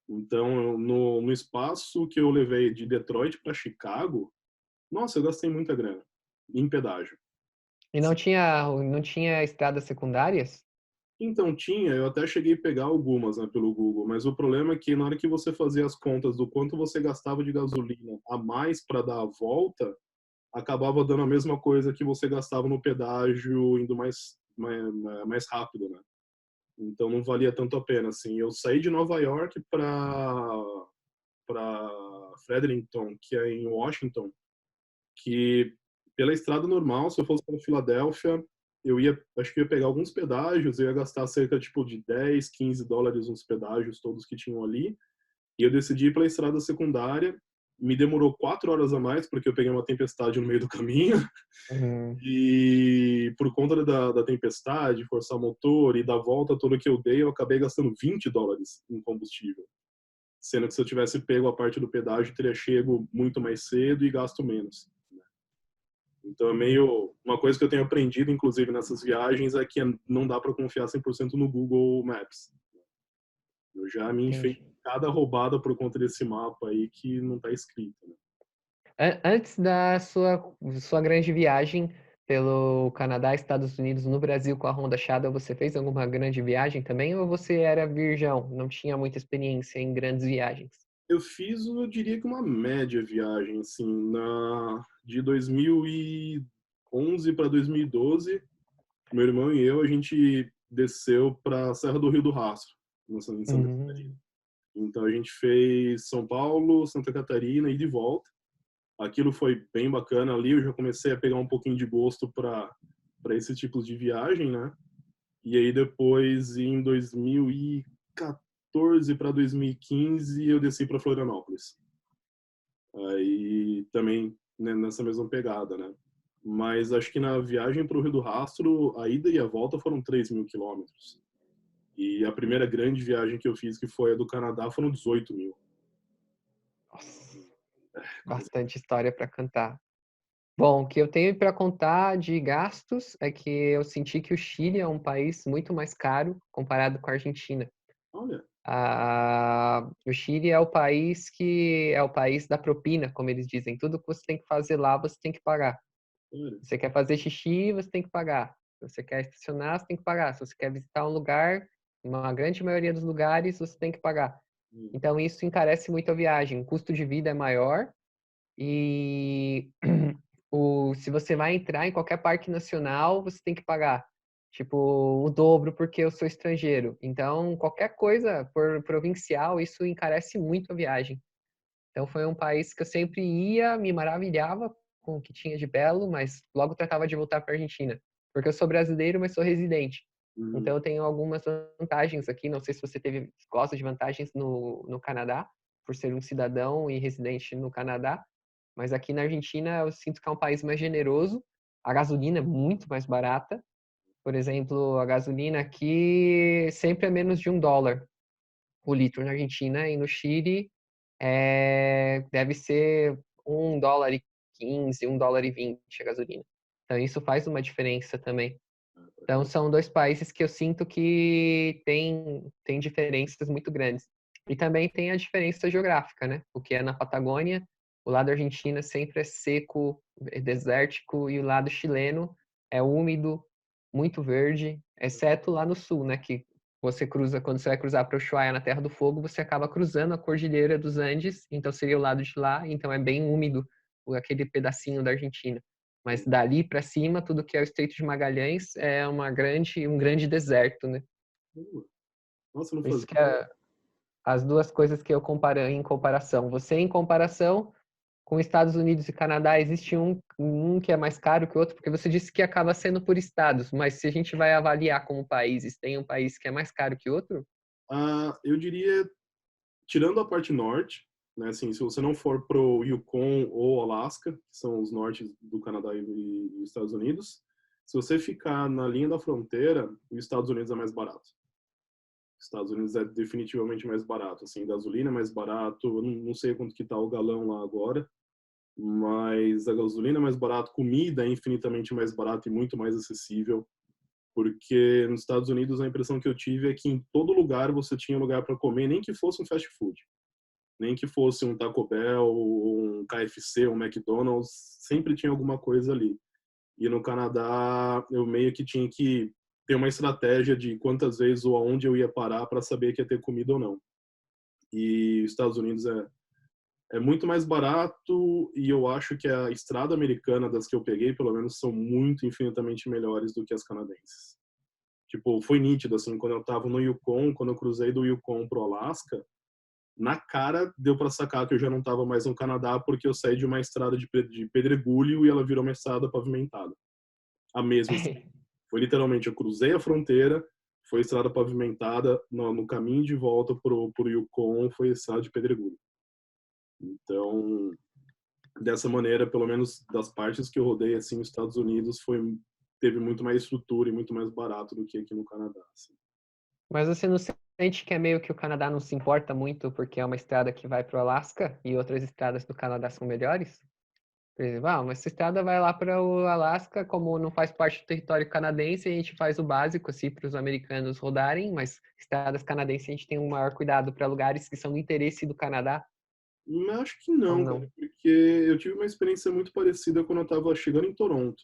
Então, no espaço que eu levei de Detroit para Chicago, nossa, eu gastei muita grana em pedágio. e não tinha estradas secundárias? Então tinha, eu até cheguei a pegar algumas, né, pelo Google, mas o problema é que na hora que você fazia as contas do quanto você gastava de gasolina a mais para dar a volta, acabava dando a mesma coisa que você gastava no pedágio indo mais rápido, né? Então não valia tanto a pena, assim. Eu saí de Nova York para Fredericton, que é em Washington, que pela estrada normal, se eu fosse para Filadélfia, acho que ia pegar alguns pedágios, eu ia gastar cerca tipo de 10, $15 nos pedágios todos que tinham ali, e eu decidi ir pela estrada secundária. Me demorou 4 horas a mais, porque eu peguei uma tempestade no meio do caminho, Uhum. e por conta da tempestade, forçar o motor e da volta toda que eu dei, eu acabei gastando $20 em combustível. Sendo que se eu tivesse pego a parte do pedágio, teria chego muito mais cedo e gasto menos. Então é meio uma coisa que eu tenho aprendido, inclusive nessas viagens, é que não dá para confiar 100% no Google Maps. Eu já me enfiei Entendi. em cada roubada por conta desse mapa aí que não está escrito, né? Antes da sua grande viagem pelo Canadá, Estados Unidos, no Brasil com a Honda Shadow, você fez alguma grande viagem também ou você era virgão, não tinha muita experiência em grandes viagens? Eu fiz, eu diria que uma média viagem, assim, de 2011 para 2012, meu irmão e eu, a gente desceu para a Serra do Rio do Rastro, em Santa Catarina. Uhum. Então a gente fez São Paulo, Santa Catarina e de volta. Aquilo foi bem bacana ali, eu já comecei a pegar um pouquinho de gosto para esse tipo de viagem, né? E aí depois, em 2014 para 2015, eu desci para Florianópolis. Aí também, né, nessa mesma pegada, né? Mas acho que na viagem para o Rio do Rastro, a ida e a volta foram 3.000 quilômetros. E a primeira grande viagem que eu fiz, que foi a do Canadá, foram 18 mil. Nossa, Quase. bastante história para cantar. Bom, o que eu tenho para contar de gastos é que eu senti que o Chile é um país muito mais caro comparado com a Argentina. Olha, O Chile é o país que é o país da propina, como eles dizem. Tudo que você tem que fazer lá, você tem que pagar. olha. Se você quer fazer xixi, você tem que pagar. Se você quer estacionar, você tem que pagar. Se você quer visitar um lugar, uma grande maioria dos lugares, você tem que pagar. Hum, Então, isso encarece muito a viagem. O custo de vida é maior e se você vai entrar em qualquer parque nacional, você tem que pagar. Tipo, o dobro porque eu sou estrangeiro. Então, qualquer coisa por provincial, isso encarece muito a viagem. Então, foi um país que eu sempre ia, me maravilhava com o que tinha de belo, mas logo tratava de voltar para a Argentina. Porque eu sou brasileiro, mas sou residente. Então, uhum. eu tenho algumas vantagens aqui. Não sei se você gosta de vantagens no Canadá, por ser um cidadão e residente no Canadá. Mas aqui na Argentina, eu sinto que é um país mais generoso. A gasolina é muito mais barata. Por exemplo, a gasolina aqui sempre é menos de $1 o litro na Argentina, e no Chile deve ser $1,15, $1,20 a gasolina. Então isso faz uma diferença também. Então são dois países que eu sinto que tem diferenças muito grandes. E também tem a diferença geográfica, né? O que é na Patagônia, o lado argentino sempre é seco, é desértico, e o lado chileno é úmido, muito verde, exceto lá no sul, né? Que você cruza, quando você vai cruzar para o Ushuaia na Terra do Fogo, você acaba cruzando a Cordilheira dos Andes, então seria o lado de lá, então é bem úmido aquele pedacinho da Argentina. Mas dali para cima, tudo que é o Estreito de Magalhães é um grande deserto, né? Nossa, eu não Por isso fazia. que as duas coisas que eu comparo em comparação. Você em comparação com Estados Unidos e Canadá, existe um que é mais caro que o outro, porque você disse que acaba sendo por estados, mas se a gente vai avaliar como países, tem um país que é mais caro que outro? Eu diria, tirando a parte norte, né, assim, se você não for pro Yukon ou Alasca, que são os nortes do Canadá e Estados Unidos, se você ficar na linha da fronteira, os Estados Unidos é mais barato. Os Estados Unidos é definitivamente mais barato, assim, gasolina é mais barato, eu não sei quanto que tá o galão lá agora, mas a gasolina é mais barato, comida é infinitamente mais barata e muito mais acessível, porque nos Estados Unidos a impressão que eu tive é que em todo lugar você tinha lugar para comer, nem que fosse um fast food, nem que fosse um Taco Bell, um KFC, um McDonald's, sempre tinha alguma coisa ali. E no Canadá eu meio que tinha que ter uma estratégia de quantas vezes ou aonde eu ia parar para saber que ia ter comida ou não. E os Estados Unidos é muito mais barato, e eu acho que a estrada americana das que eu peguei, pelo menos, são muito infinitamente melhores do que as canadenses. Tipo, foi nítido, assim, quando eu tava no Yukon, quando eu cruzei do Yukon pro Alasca, na cara deu para sacar que eu já não tava mais no Canadá, porque eu saí de uma estrada de pedregulho e ela virou uma estrada pavimentada. A mesma estrada. Foi literalmente, eu cruzei a fronteira, foi estrada pavimentada, no caminho de volta pro Yukon foi estrada de pedregulho. Então, dessa maneira, pelo menos das partes que eu rodei assim nos Estados Unidos, teve muito mais estrutura e muito mais barato do que aqui no Canadá. Assim. Mas você não sente que é meio que o Canadá não se importa muito porque é uma estrada que vai para o Alasca e outras estradas do Canadá são melhores? Por exemplo, mas essa estrada vai lá para o Alasca, como não faz parte do território canadense, a gente faz o básico assim para os americanos rodarem, mas estradas canadenses a gente tem um maior cuidado para lugares que são do interesse do Canadá, Mas acho que ou não, cara, não? porque eu tive uma experiência muito parecida quando eu estava chegando em Toronto.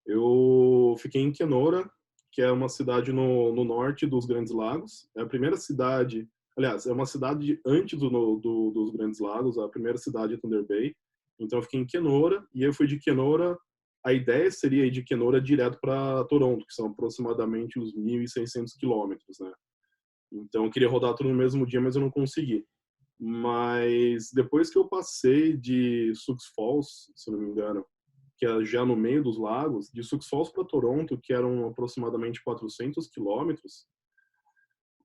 Eu fiquei em Kenora, que é uma cidade no norte dos Grandes Lagos. É a primeira cidade, aliás, é uma cidade antes dos Grandes Lagos, a primeira cidade é Thunder Bay. Então eu fiquei em Kenora, e eu fui de Kenora, a ideia seria ir de Kenora direto para Toronto, que são aproximadamente uns 1.600 quilômetros, né? Então eu queria rodar tudo no mesmo dia, mas eu não consegui. Mas depois que eu passei de Sioux Falls, se não me engano, que é já no meio dos lagos, de Sioux Falls para Toronto, que eram aproximadamente 400 quilômetros,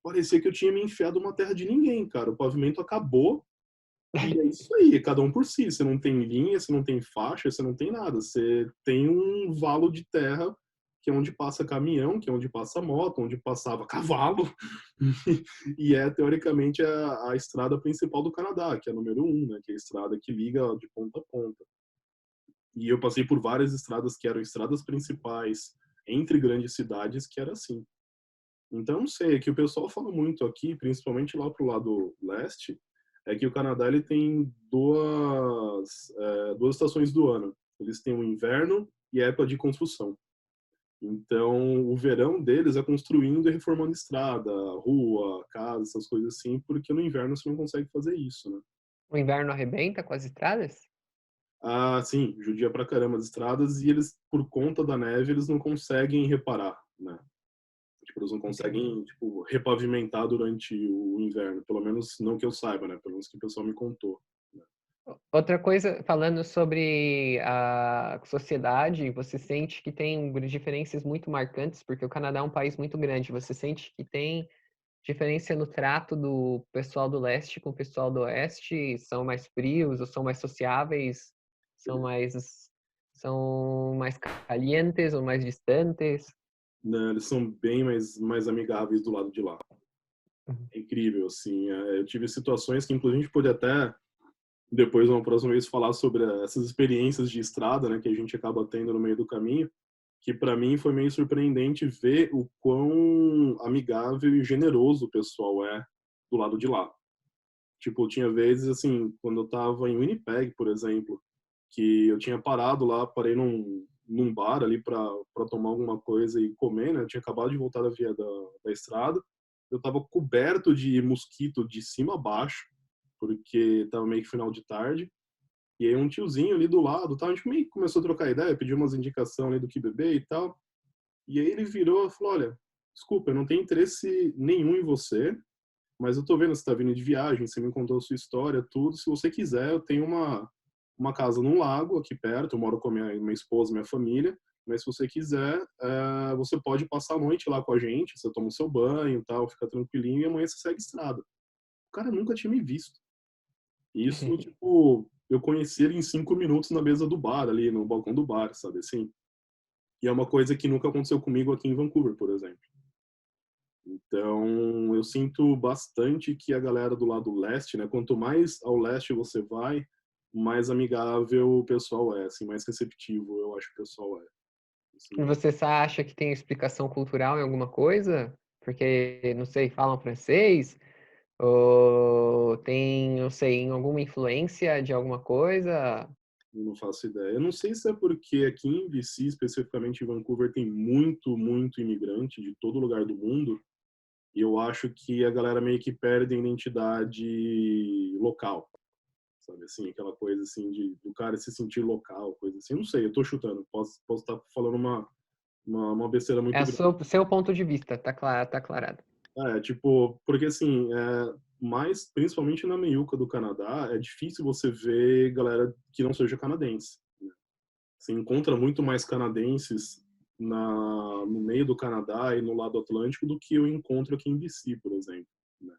parecia que eu tinha me enfiado numa terra de ninguém, cara. O pavimento acabou e é isso aí, é cada um por si. Você não tem linha, você não tem faixa, você não tem nada. Você tem um valo de terra que é onde passa caminhão, que é onde passa moto, onde passava cavalo, e é, teoricamente, a estrada principal do Canadá, que é a número 1, né, que é a estrada que liga de ponta a ponta. E eu passei por várias estradas que eram estradas principais entre grandes cidades, que era assim. Então, não sei, é que o pessoal fala muito aqui, principalmente lá pro lado leste, é que o Canadá ele tem duas estações do ano. Eles têm o inverno e a época de construção. Então, o verão deles é construindo e reformando estrada, rua, casa, essas coisas assim, porque no inverno você não consegue fazer isso, né? O inverno arrebenta com as estradas? Ah, sim, judia pra caramba as estradas e eles, por conta da neve, eles não conseguem reparar, né? Tipo, eles não Entendi. conseguem, tipo, repavimentar durante o inverno, pelo menos não que eu saiba, né? Pelo menos que o pessoal me contou. Né? Outra coisa, falando sobre a sociedade, você sente que tem diferenças muito marcantes, porque o Canadá é um país muito grande. Você sente que tem diferença no trato do pessoal do leste com o pessoal do oeste? São mais frios ou são mais sociáveis? São mais calientes ou mais distantes? Né, eles são bem mais amigáveis do lado de lá. Uhum. É incrível, assim. Eu tive situações que, inclusive, a gente pode até, depois, uma próxima vez, falar sobre essas experiências de estrada, né? Que a gente acaba tendo no meio do caminho. Que, para mim, foi meio surpreendente ver o quão amigável e generoso o pessoal é do lado de lá. Tipo, tinha vezes, assim, quando eu tava em Winnipeg, por exemplo, que eu tinha parado lá, parei num bar ali para tomar alguma coisa e comer, né? Eu tinha acabado de voltar da estrada. Eu tava coberto de mosquito de cima a baixo, porque tava meio que final de tarde. E aí um tiozinho ali do lado, tá? A gente meio que começou a trocar ideia, pediu umas indicações ali do que beber e tal. E aí ele virou e falou: olha, desculpa, eu não tenho interesse nenhum em você, mas eu tô vendo que você tá vindo de viagem, você me contou a sua história, tudo. Se você quiser, eu tenho uma casa num lago aqui perto, eu moro com a minha esposa, minha família, mas se você quiser, você pode passar a noite lá com a gente, você toma o seu banho e tal, fica tranquilinho e amanhã você segue a estrada. O cara nunca tinha me visto. Isso, tipo, eu conheci ele em 5 minutos na mesa do bar, ali no balcão do bar, sabe assim? E é uma coisa que nunca aconteceu comigo aqui em Vancouver, por exemplo. Então, eu sinto bastante que a galera do lado leste, né, quanto mais ao leste você vai, mais amigável o pessoal é, assim, mais receptivo eu acho que o pessoal é. E Assim, você só acha que tem explicação cultural em alguma coisa? Porque, não sei, falam francês? Ou tem, não sei, em alguma influência de alguma coisa? eu não faço ideia. Eu não sei se é porque aqui em BC, especificamente em Vancouver, tem muito imigrante de todo lugar do mundo, e eu acho que a galera meio que perde a identidade local. Sabe assim, aquela coisa assim do cara se sentir local, coisa assim. Eu não sei, eu tô chutando, posso estar falando uma besteira É muito o grande. seu ponto de vista, tá claro, tá aclarado. Tipo, porque assim, mais principalmente na meiuca do Canadá, é difícil você ver galera que não seja canadense. Você encontra muito mais canadenses no meio do Canadá e no lado Atlântico do que eu encontro aqui em BC, por exemplo. Né?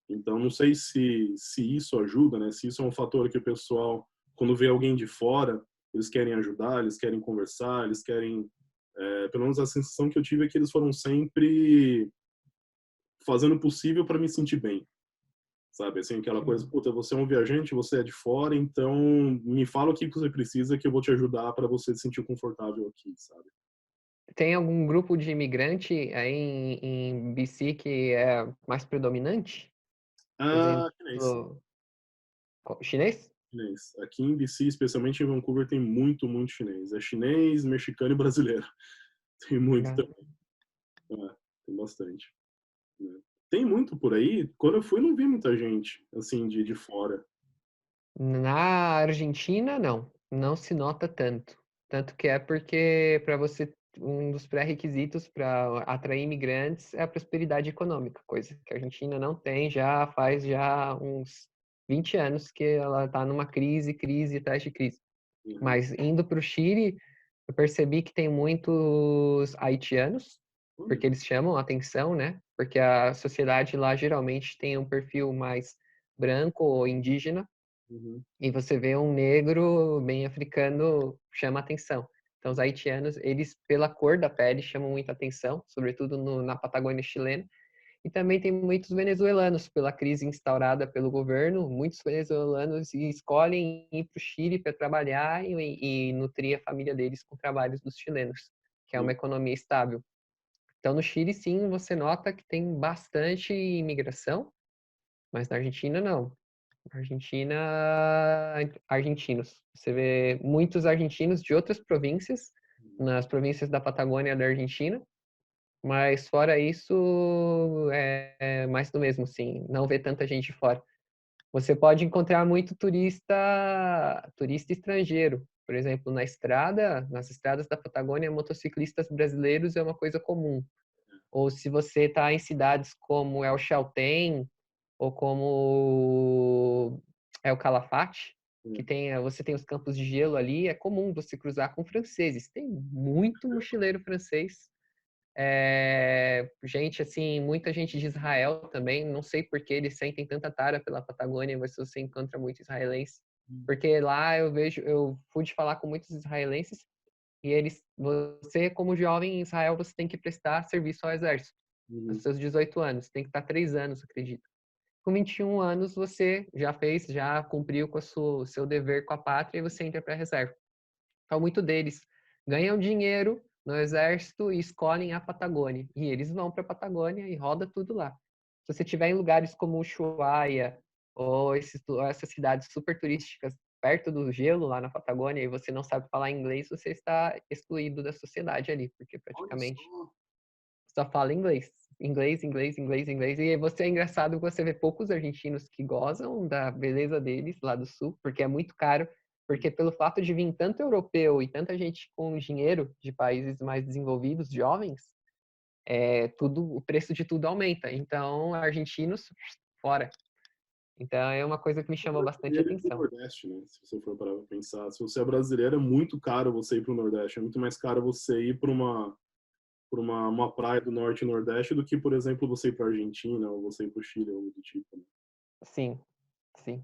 Então, não sei se isso ajuda, né? Se isso é um fator que o pessoal, quando vê alguém de fora, eles querem ajudar, eles querem conversar, eles querem. Pelo menos a sensação que eu tive é que eles foram sempre fazendo o possível para me sentir bem, sabe? Assim, aquela coisa, Sim. puta, você é um viajante, você é de fora, então me fala o que você precisa que eu vou te ajudar para você se sentir confortável aqui, sabe? Tem algum grupo de imigrante aí em BC que é mais predominante? Ah, chinês. Exemplo, chinês? Chinês. Aqui em BC, especialmente em Vancouver, tem muito chinês. É chinês, mexicano e brasileiro. Tem muito Legal. também. Tem bastante. Né? Tem muito por aí. Quando eu fui, não vi muita gente, assim, de fora. Na Argentina, não. Não se nota tanto. Tanto que é porque para você um dos pré-requisitos para atrair imigrantes é a prosperidade econômica, coisa que a Argentina não tem já faz já uns 20 anos que ela está numa crise atrás de crise. Uhum. Mas indo para o Chile, eu percebi que tem muitos haitianos, Olha. porque eles chamam a atenção, né? Porque a sociedade lá geralmente tem um perfil mais branco ou indígena, Uhum. e você vê um negro bem africano chama atenção. Então, os haitianos, eles, pela cor da pele, chamam muita atenção, sobretudo na Patagônia chilena. E também tem muitos venezuelanos, pela crise instaurada pelo governo, muitos venezuelanos escolhem ir para o Chile para trabalhar e nutrir a família deles com trabalhos dos chilenos, que é uma economia estável. Então, no Chile, sim, você nota que tem bastante imigração, mas na Argentina, não. Na Argentina, argentinos. Você vê muitos argentinos de outras províncias, nas províncias da Patagônia da Argentina, mas fora isso, é mais do mesmo, sim. Não vê tanta gente fora. Você pode encontrar muito turista estrangeiro. Por exemplo, nas estradas da Patagônia, motociclistas brasileiros é uma coisa comum. Ou se você está em cidades como El Chaltén ou como El Calafate, que você tem os campos de gelo ali, é comum você cruzar com franceses. Tem muito mochileiro francês. Gente, assim, muita gente de Israel também. Não sei por que eles sentem tanta tara pela Patagônia, mas você encontra muito israelense. Porque lá eu fui falar com muitos israelenses e você, como jovem em Israel, você tem que prestar serviço ao exército. Aos seus 18 anos, tem que estar 3 anos, acredito. Com 21 anos, você já cumpriu com o seu dever com a pátria e você entra para a reserva. Então, muito deles ganham dinheiro no exército e escolhem a Patagônia. E eles vão para a Patagônia e roda tudo lá. Se você estiver em lugares como Ushuaia ou essas cidades super turísticas perto do gelo lá na Patagônia e você não sabe falar inglês, você está excluído da sociedade ali, porque Olha praticamente só. só fala inglês. Inglês, inglês, inglês, inglês. E você é engraçado que você vê poucos argentinos que gozam da beleza deles lá do sul, porque é muito caro. Porque pelo fato de vir tanto europeu e tanta gente com dinheiro de países mais desenvolvidos, jovens, o preço de tudo aumenta. Então, argentinos, fora. Então, é uma coisa que me chamou bastante Brasileiro pro atenção. Nordeste, né? Se você for parar pra pensar. Se você é brasileiro, é muito caro você ir pro Nordeste. É muito mais caro você ir uma praia do Norte e Nordeste do que, por exemplo, você ir pra Argentina ou você ir pro Chile ou algo do tipo, né? Sim, sim.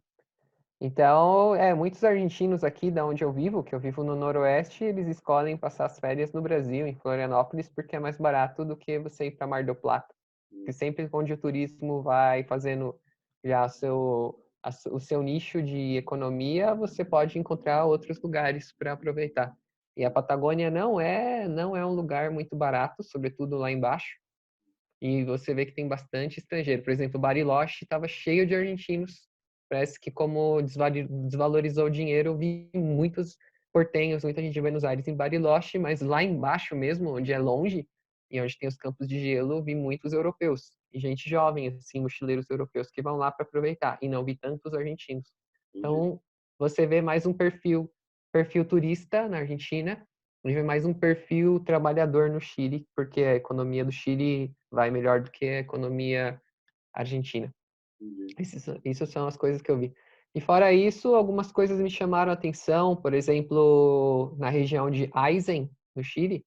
Então, muitos argentinos aqui da onde eu vivo, que eu vivo no Noroeste, eles escolhem passar as férias no Brasil, em Florianópolis, porque é mais barato do que você ir para Mar del Plata. Porque sempre onde o turismo vai fazendo já o seu nicho de economia, você pode encontrar outros lugares para aproveitar. E a Patagônia não é um lugar muito barato, sobretudo lá embaixo. E você vê que tem bastante estrangeiro. Por exemplo, Bariloche estava cheio de argentinos. Parece que como desvalorizou o dinheiro, eu vi muitos portenhos, muita gente de Buenos Aires em Bariloche, mas lá embaixo mesmo, onde é longe, e onde tem os campos de gelo, eu vi muitos europeus. E gente jovem, assim, mochileiros europeus que vão lá para aproveitar. E não vi tantos argentinos. Entendi. Então, você vê mais um perfil turista na Argentina, e vê mais um perfil trabalhador no Chile, porque a economia do Chile vai melhor do que a economia argentina. Entendi. Isso são as coisas que eu vi. E fora isso, algumas coisas me chamaram a atenção, por exemplo, na região de Aysén, no Chile,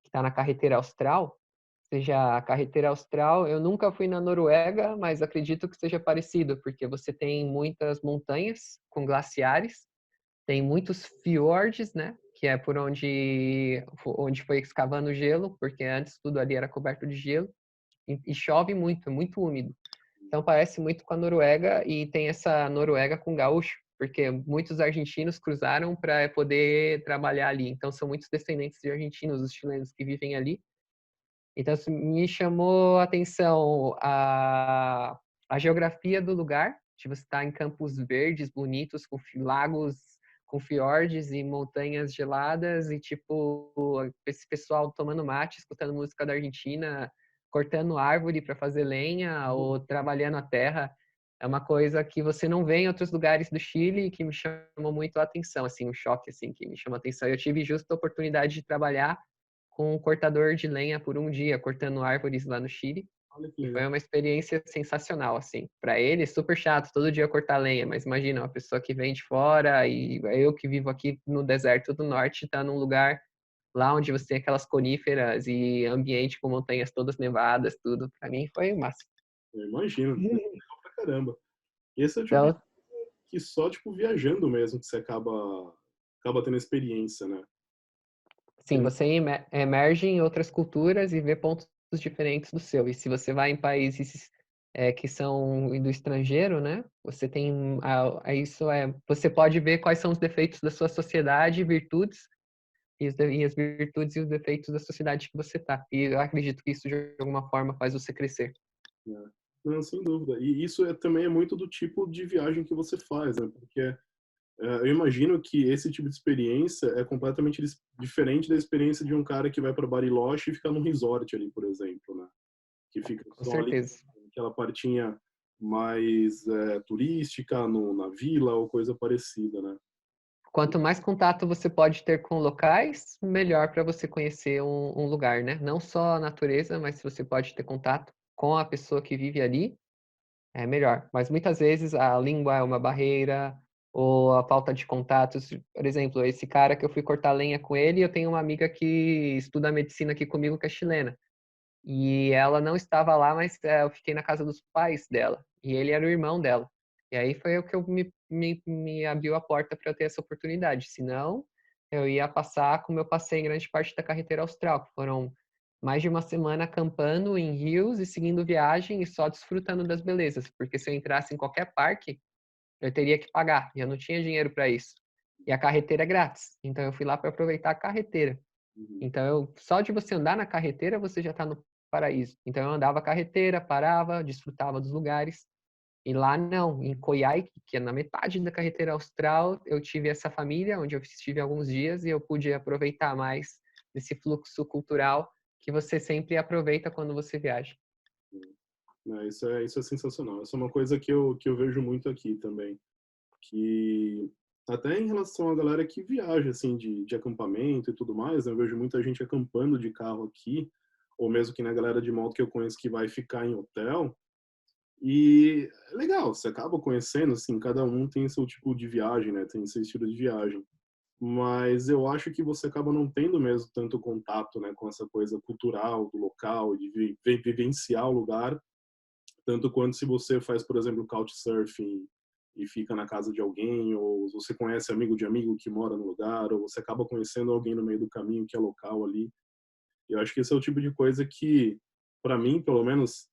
que está na carretera austral. Ou seja, a carretera austral, eu nunca fui na Noruega, mas acredito que seja parecido, porque você tem muitas montanhas com glaciares, tem muitos fiordes, né? Que é por onde foi escavando o gelo, porque antes tudo ali era coberto de gelo. E chove muito, é muito úmido. Então parece muito com a Noruega e tem essa Noruega com gaúcho, porque muitos argentinos cruzaram para poder trabalhar ali. Então são muitos descendentes de argentinos, os chilenos que vivem ali. Então me chamou a atenção a geografia do lugar, de você estar em campos verdes, bonitos, com lagos, com fiordes e montanhas geladas, e tipo, esse pessoal tomando mate, escutando música da Argentina, cortando árvore para fazer lenha ou trabalhando a terra. É uma coisa que você não vê em outros lugares do Chile e que me chamou muito a atenção, assim, um choque assim que me chamou a atenção. Eu tive justo a oportunidade de trabalhar com um cortador de lenha por um dia, cortando árvores lá no Chile. Olha que E legal. foi uma experiência sensacional, assim. Para ele, super chato, todo dia cortar lenha, mas imagina, uma pessoa que vem de fora e eu que vivo aqui no deserto do norte, tá num lugar lá onde você tem aquelas coníferas e ambiente com montanhas todas nevadas, tudo. Para mim foi massa. Eu imagino. É legal pra caramba. Esse é o tipo de Então, que só, tipo, viajando mesmo que você acaba tendo experiência, né? Sim, você emerge em outras culturas e vê pontos diferentes do seu. E se você vai em países que são do estrangeiro, né? Você tem você pode ver quais são os defeitos da sua sociedade, virtudes e as virtudes e os defeitos da sociedade que você tá. E eu acredito que isso de alguma forma faz você crescer. Né? Não, sem dúvida. E isso também é muito do tipo de viagem que você faz, né? Porque eu imagino que esse tipo de experiência é completamente diferente da experiência de um cara que vai para Bariloche e fica num resort ali, por exemplo, né? Que fica Com só ali certeza. aquela partinha mais turística na vila ou coisa parecida, né? Quanto mais contato você pode ter com locais, melhor para você conhecer um lugar, né? Não só a natureza, mas se você pode ter contato com a pessoa que vive ali, é melhor. Mas muitas vezes a língua é uma barreira, ou a falta de contatos. Por exemplo, esse cara que eu fui cortar lenha com ele, eu tenho uma amiga que estuda medicina aqui comigo, que é chilena. E ela não estava lá, mas eu fiquei na casa dos pais dela. E ele era o irmão dela. E aí foi o que me abriu a porta para eu ter essa oportunidade. Senão, eu ia passar como eu passei em grande parte da carretera austral, que foram mais de uma semana acampando em rios e seguindo viagem e só desfrutando das belezas. Porque se eu entrasse em qualquer parque, eu teria que pagar. E eu não tinha dinheiro para isso. E a carreteira é grátis. Então eu fui lá para aproveitar a carreteira. Uhum. Então, só de você andar na carreteira, você já está no paraíso. Então, eu andava a carreteira, parava, desfrutava dos lugares. E lá não, em Coyhaique, que é na metade da carreteira austral, eu tive essa família, onde eu estive alguns dias e eu pude aproveitar mais desse fluxo cultural que você sempre aproveita quando você viaja. Né, isso é sensacional. Essa é uma coisa que eu vejo muito aqui também. Que até em relação à galera que viaja, assim, de acampamento e tudo mais, né, eu vejo muita gente acampando de carro aqui, ou mesmo que na galera de moto que eu conheço que vai ficar em hotel. E é legal, você acaba conhecendo, assim, cada um tem seu tipo de viagem, né, tem seu estilo de viagem. Mas eu acho que você acaba não tendo mesmo tanto contato, né, com essa coisa cultural do local, de vivenciar o lugar, tanto quanto se você faz, por exemplo, couchsurfing e fica na casa de alguém, ou você conhece amigo de amigo que mora no lugar, ou você acaba conhecendo alguém no meio do caminho que é local ali. Eu acho que esse é o tipo de coisa que, para mim, pelo menos,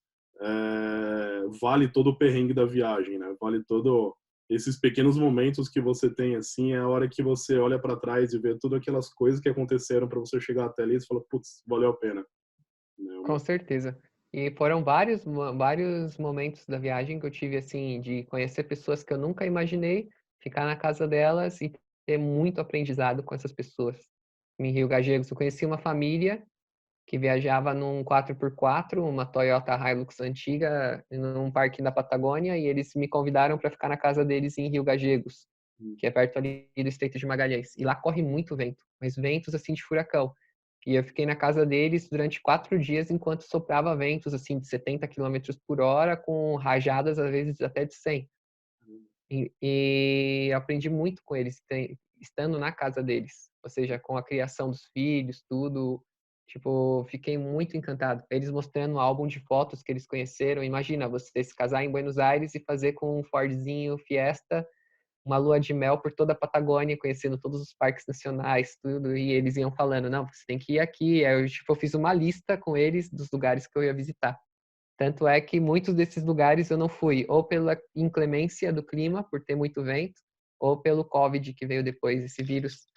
vale todo o perrengue da viagem, né? Vale todo esses pequenos momentos que você tem assim, é a hora que você olha para trás e vê todas aquelas coisas que aconteceram para você chegar até ali e você fala, putz, valeu a pena. Né? Com certeza. E foram vários momentos da viagem que eu tive, assim, de conhecer pessoas que eu nunca imaginei, ficar na casa delas e ter muito aprendizado com essas pessoas. Em Rio Gallegos, eu conheci uma família que viajava num 4x4, uma Toyota Hilux antiga, num parque da Patagônia, e eles me convidaram para ficar na casa deles em Rio Gallegos, que é perto ali do Estreito de Magalhães. E lá corre muito vento, mas ventos assim de furacão. E eu fiquei na casa deles durante 4 dias enquanto soprava ventos assim de 70 quilômetros por hora, com rajadas às vezes até de 100. E aprendi muito com eles, estando na casa deles. Ou seja, com a criação dos filhos, tudo. Tipo, fiquei muito encantado. Eles mostrando um álbum de fotos que eles conheceram. Imagina você se casar em Buenos Aires e fazer com um Fordzinho Fiesta uma lua de mel por toda a Patagônia, conhecendo todos os parques nacionais, tudo. E eles iam falando, não, você tem que ir aqui. Aí eu, tipo, eu fiz uma lista com eles dos lugares que eu ia visitar. Tanto é que muitos desses lugares eu não fui, ou pela inclemência do clima, por ter muito vento, ou pelo Covid que veio depois, esse vírus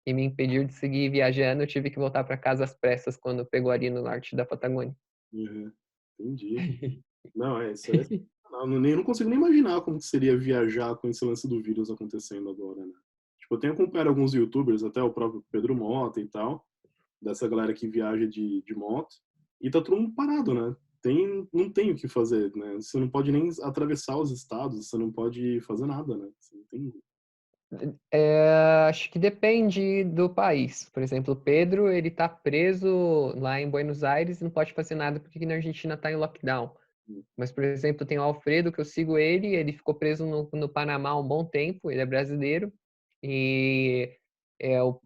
que me impediu de seguir viajando. Eu tive que voltar para casa às pressas quando pegou ali no norte da Patagônia. Uhum. Entendi. Não, isso é. Eu não consigo nem imaginar como que seria viajar com esse lance do vírus acontecendo agora, né? Tipo, eu tenho acompanhado alguns YouTubers, até o próprio Pedro Mota e tal, dessa galera que viaja de moto, e tá todo mundo parado, né? Não tem o que fazer, né? Você não pode nem atravessar os estados, você não pode fazer nada, né? Você não tem. Acho que depende do país. Por exemplo, o Pedro, ele tá preso lá em Buenos Aires e não pode fazer nada porque aqui na Argentina tá em lockdown. Mas, por exemplo, tem o Alfredo, que eu sigo ele ficou preso no Panamá há um bom tempo, ele é brasileiro, e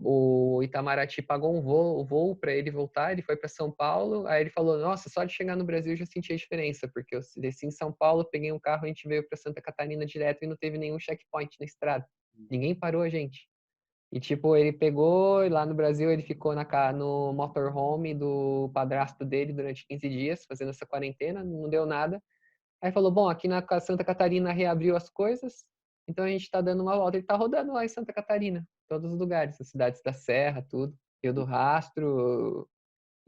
o Itamaraty pagou o voo para ele voltar, ele foi para São Paulo, aí ele falou, nossa, só de chegar no Brasil eu já senti a diferença, porque eu desci em São Paulo, peguei um carro, a gente veio para Santa Catarina direto e não teve nenhum checkpoint na estrada. Ninguém parou a gente. E, tipo, ele pegou, e lá no Brasil, ele ficou no motorhome do padrasto dele durante 15 dias, fazendo essa quarentena, não deu nada. Aí falou, bom, aqui na Santa Catarina reabriu as coisas, então a gente tá dando uma volta. Ele tá rodando lá em Santa Catarina, todos os lugares, as cidades da Serra, tudo. Rio do Rastro,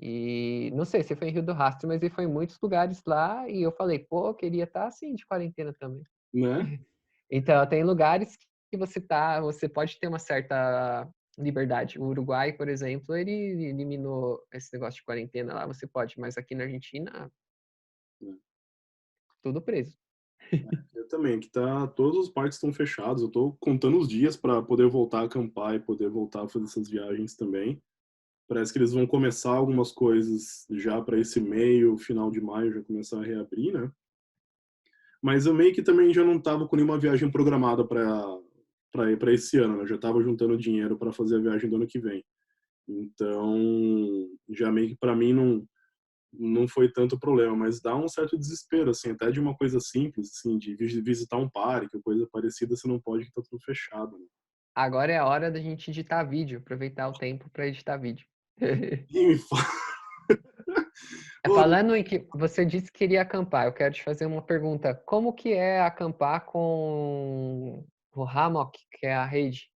e não sei se foi em Rio do Rastro, mas ele foi em muitos lugares lá, e eu falei, pô, eu queria estar assim, de quarentena também. Né? Então, tem lugares que você pode ter uma certa liberdade. O Uruguai, por exemplo, ele eliminou esse negócio de quarentena lá, você pode, mas aqui na Argentina, tudo preso. Eu também, que tá, todos os parques estão fechados. Eu tô contando os dias para poder voltar a acampar e poder voltar a fazer essas viagens também. Parece que eles vão começar algumas coisas já para esse meio, final de maio, já começar a reabrir, né? Mas eu meio que também já não tava com nenhuma viagem programada para esse ano, né? Eu já tava juntando dinheiro para fazer a viagem do ano que vem. Então, já meio que para mim não foi tanto problema, mas dá um certo desespero, assim, até de uma coisa simples, assim, de visitar um parque, coisa parecida, você não pode, que tá tudo fechado, né? Agora é a hora da gente editar vídeo, aproveitar o tempo para editar vídeo. E me fala, Falando em que você disse que queria acampar, eu quero te fazer uma pergunta. Como que é acampar com o hammock, que é a rede?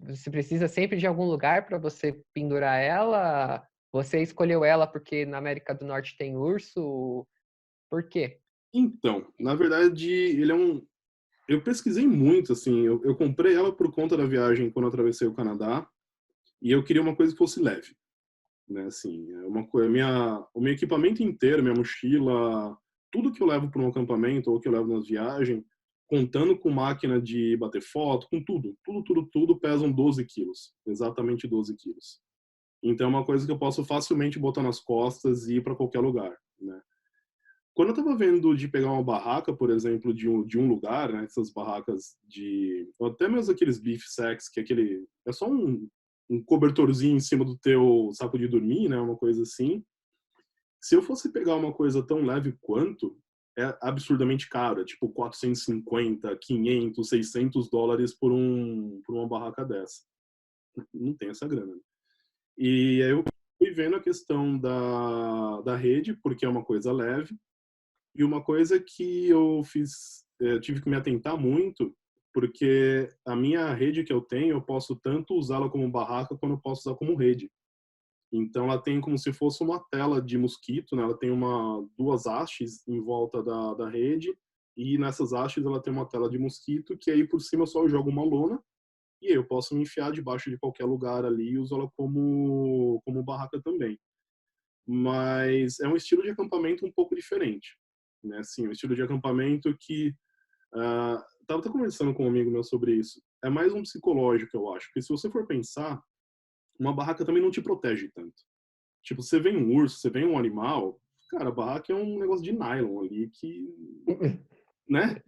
Você precisa sempre de algum lugar para você pendurar ela? Você escolheu ela porque na América do Norte tem urso? Por quê? então, na verdade, ele é um. Eu pesquisei muito, assim, eu comprei ela por conta da viagem quando eu atravessei o Canadá, e eu queria uma coisa que fosse leve, né? Assim, é uma coisa, o meu equipamento inteiro, minha mochila, tudo que eu levo para um acampamento ou que eu levo nas viagens, contando com máquina de bater foto, com tudo pesam 12 quilos, exatamente 12 quilos. Então é uma coisa que eu posso facilmente botar nas costas e ir para qualquer lugar, né? Quando eu estava vendo de pegar uma barraca, por exemplo, de um lugar, né, essas barracas de, ou até mesmo aqueles beef sacks, que é aquele, é só um cobertorzinho em cima do teu saco de dormir, né, uma coisa assim. Se eu fosse pegar uma coisa tão leve quanto, é absurdamente caro, é tipo 450, 500, 600 dólares por uma barraca dessa. Não tem essa grana. E aí eu fui vendo a questão da rede, porque é uma coisa leve, e uma coisa que eu fiz, tive que me atentar muito, porque a minha rede que eu tenho, eu posso tanto usá-la como barraca, quanto eu posso usar como rede. Então ela tem como se fosse uma tela de mosquito, né? Ela tem duas hastes em volta da rede, e nessas hastes ela tem uma tela de mosquito, que aí por cima eu só jogo uma lona, e aí eu posso me enfiar debaixo de qualquer lugar ali e usá-la como barraca também. Mas é um estilo de acampamento um pouco diferente, né? Assim, um estilo de acampamento que tava até conversando com um amigo meu sobre isso. É mais um psicológico, eu acho, porque se você for pensar, uma barraca também não te protege tanto. Tipo, você vê um urso, você vê um animal, cara, a barraca é um negócio de nylon ali que, né?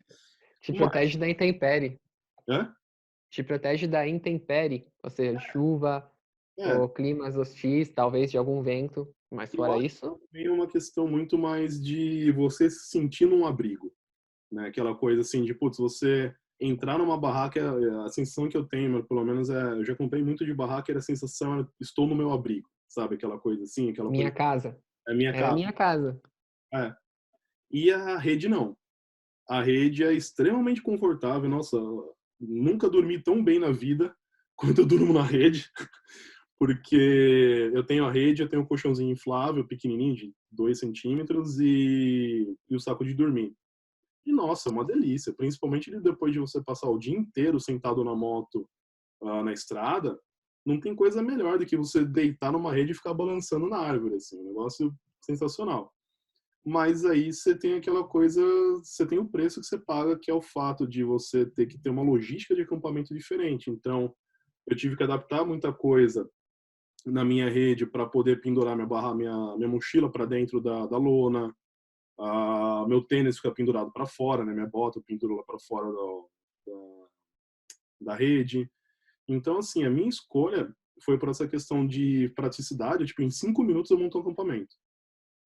Te Mas, protege da intempérie. é, Te protege da intempérie, ou seja, de chuva, é, ou climas hostis, talvez de algum vento. Mas eu fora acho isso, que é uma questão muito mais de você se sentir num abrigo, né? Aquela coisa assim de, putz, você entrar numa barraca, a sensação que eu tenho, pelo menos eu já comprei muito de barraca, era a sensação, estou no meu abrigo, sabe? Aquela coisa assim, aquela minha coisa, casa. é minha Era casa. minha casa. É. E a rede não. A rede é extremamente confortável, nossa, nunca dormi tão bem na vida quanto eu durmo na rede, porque eu tenho a rede, eu tenho um colchãozinho inflável, pequenininho, de 2 centímetros, e o saco de dormir. E, nossa, é uma delícia, principalmente depois de você passar o dia inteiro sentado na moto, na estrada, não tem coisa melhor do que você deitar numa rede e ficar balançando na árvore, assim, um negócio sensacional. Mas aí você tem aquela coisa, você tem o preço que você paga, que é o fato de você ter que ter uma logística de acampamento diferente. Então, eu tive que adaptar muita coisa na minha rede para poder pendurar minha mochila para dentro da lona, meu tênis fica pendurado para fora, né? Minha bota eu penduro lá para fora da rede. Então, assim, a minha escolha foi por essa questão de praticidade. Tipo, em 5 minutos eu monto um acampamento.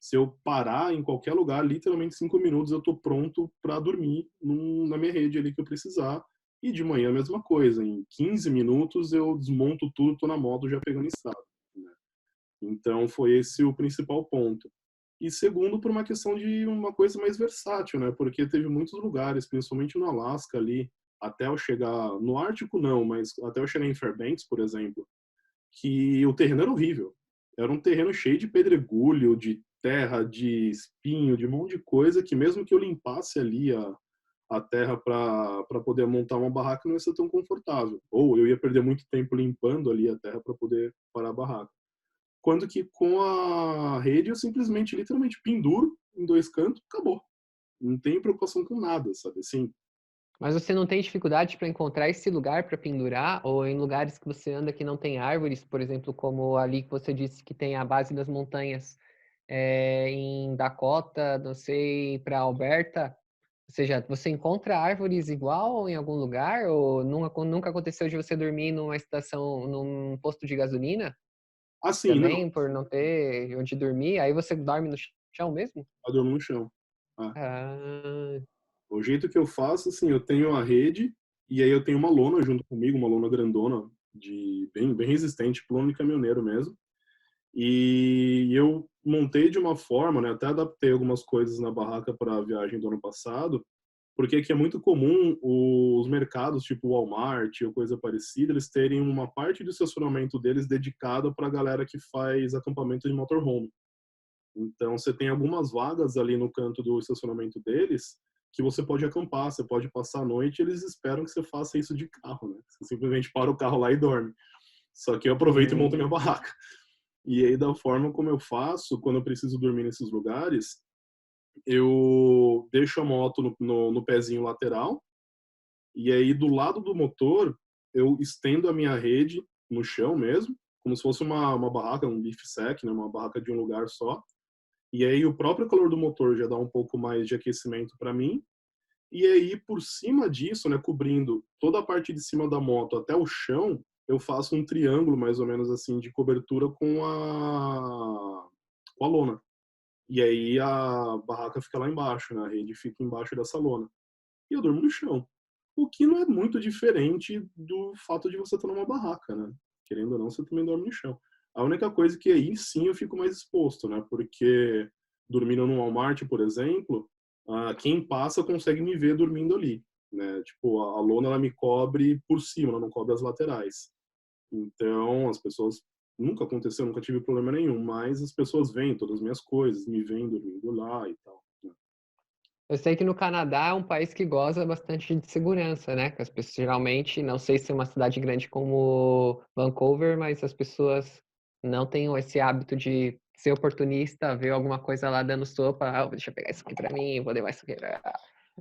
Se eu parar em qualquer lugar, literalmente 5 minutos eu tô pronto para dormir na minha rede ali que eu precisar. E de manhã a mesma coisa, em 15 minutos eu desmonto tudo, tô na moto já pegando estrada, né. Então foi esse o principal ponto. E segundo, por uma questão de uma coisa mais versátil, né, porque teve muitos lugares, principalmente no Alasca ali, até eu chegar no Ártico não, mas até eu chegar em Fairbanks, por exemplo, que o terreno era horrível. Era um terreno cheio de pedregulho, de terra, de espinho, de um monte de coisa que mesmo que eu limpasse ali a terra para poder montar uma barraca não ia ser tão confortável. Ou eu ia perder muito tempo limpando ali a terra para poder parar a barraca. Quando que com a rede eu simplesmente, literalmente, penduro em 2 cantos, acabou. Não tenho preocupação com nada, sabe assim? Mas você não tem dificuldade para encontrar esse lugar para pendurar? Ou em lugares que você anda que não tem árvores, por exemplo, como ali que você disse que tem a base das montanhas, em Dakota, não sei, para Alberta, ou seja, você encontra árvores igual em algum lugar? Ou nunca aconteceu de você dormir numa estação, num posto de gasolina? Assim, não, Também, por não ter onde dormir, aí você dorme no chão mesmo? eu durmo no chão. Ah, Ah, o jeito que eu faço, assim, eu tenho a rede, e aí eu tenho uma lona junto comigo, uma lona grandona, de bem resistente, tipo lona de caminhoneiro mesmo. E eu montei de uma forma, né, até adaptei algumas coisas na barraca para a viagem do ano passado, porque aqui é muito comum os mercados, tipo Walmart ou coisa parecida, eles terem uma parte do estacionamento deles dedicada para a galera que faz acampamento de motorhome. Então, você tem algumas vagas ali no canto do estacionamento deles que você pode acampar, você pode passar a noite, e eles esperam que você faça isso de carro, né? Você simplesmente para o carro lá e dorme. Só que eu aproveito e monto minha hum. barraca. E aí, da forma como eu faço, quando eu preciso dormir nesses lugares, eu deixo a moto no pezinho lateral, e aí do lado do motor, eu estendo a minha rede no chão mesmo, como se fosse uma barraca, um beef sack, né? Uma barraca de um lugar só. E aí o próprio calor do motor já dá um pouco mais de aquecimento para mim. E aí por cima disso, né, cobrindo toda a parte de cima da moto até o chão, eu faço um triângulo mais ou menos assim de cobertura com a lona. E aí a barraca fica lá embaixo, né, a rede fica embaixo dessa lona. E eu durmo no chão. O que não é muito diferente do fato de você estar numa barraca, né? Querendo ou não, você também dorme no chão. A única coisa que aí sim eu fico mais exposto, né? Porque dormindo no Walmart, por exemplo, quem passa consegue me ver dormindo ali, né? Tipo, a lona ela me cobre por cima, ela não cobre as laterais. Então, as pessoas nunca aconteceu, nunca tive problema nenhum, mas as pessoas veem todas as minhas coisas, me veem dormindo lá e tal, né? Eu sei que no Canadá é um país que goza bastante de segurança, né? Que as pessoas geralmente, não sei se é uma cidade grande como Vancouver, mas as pessoas não têm esse hábito de ser oportunista, ver alguma coisa lá dando sopa, deixa eu pegar isso aqui pra mim, vou levar isso aqui pra...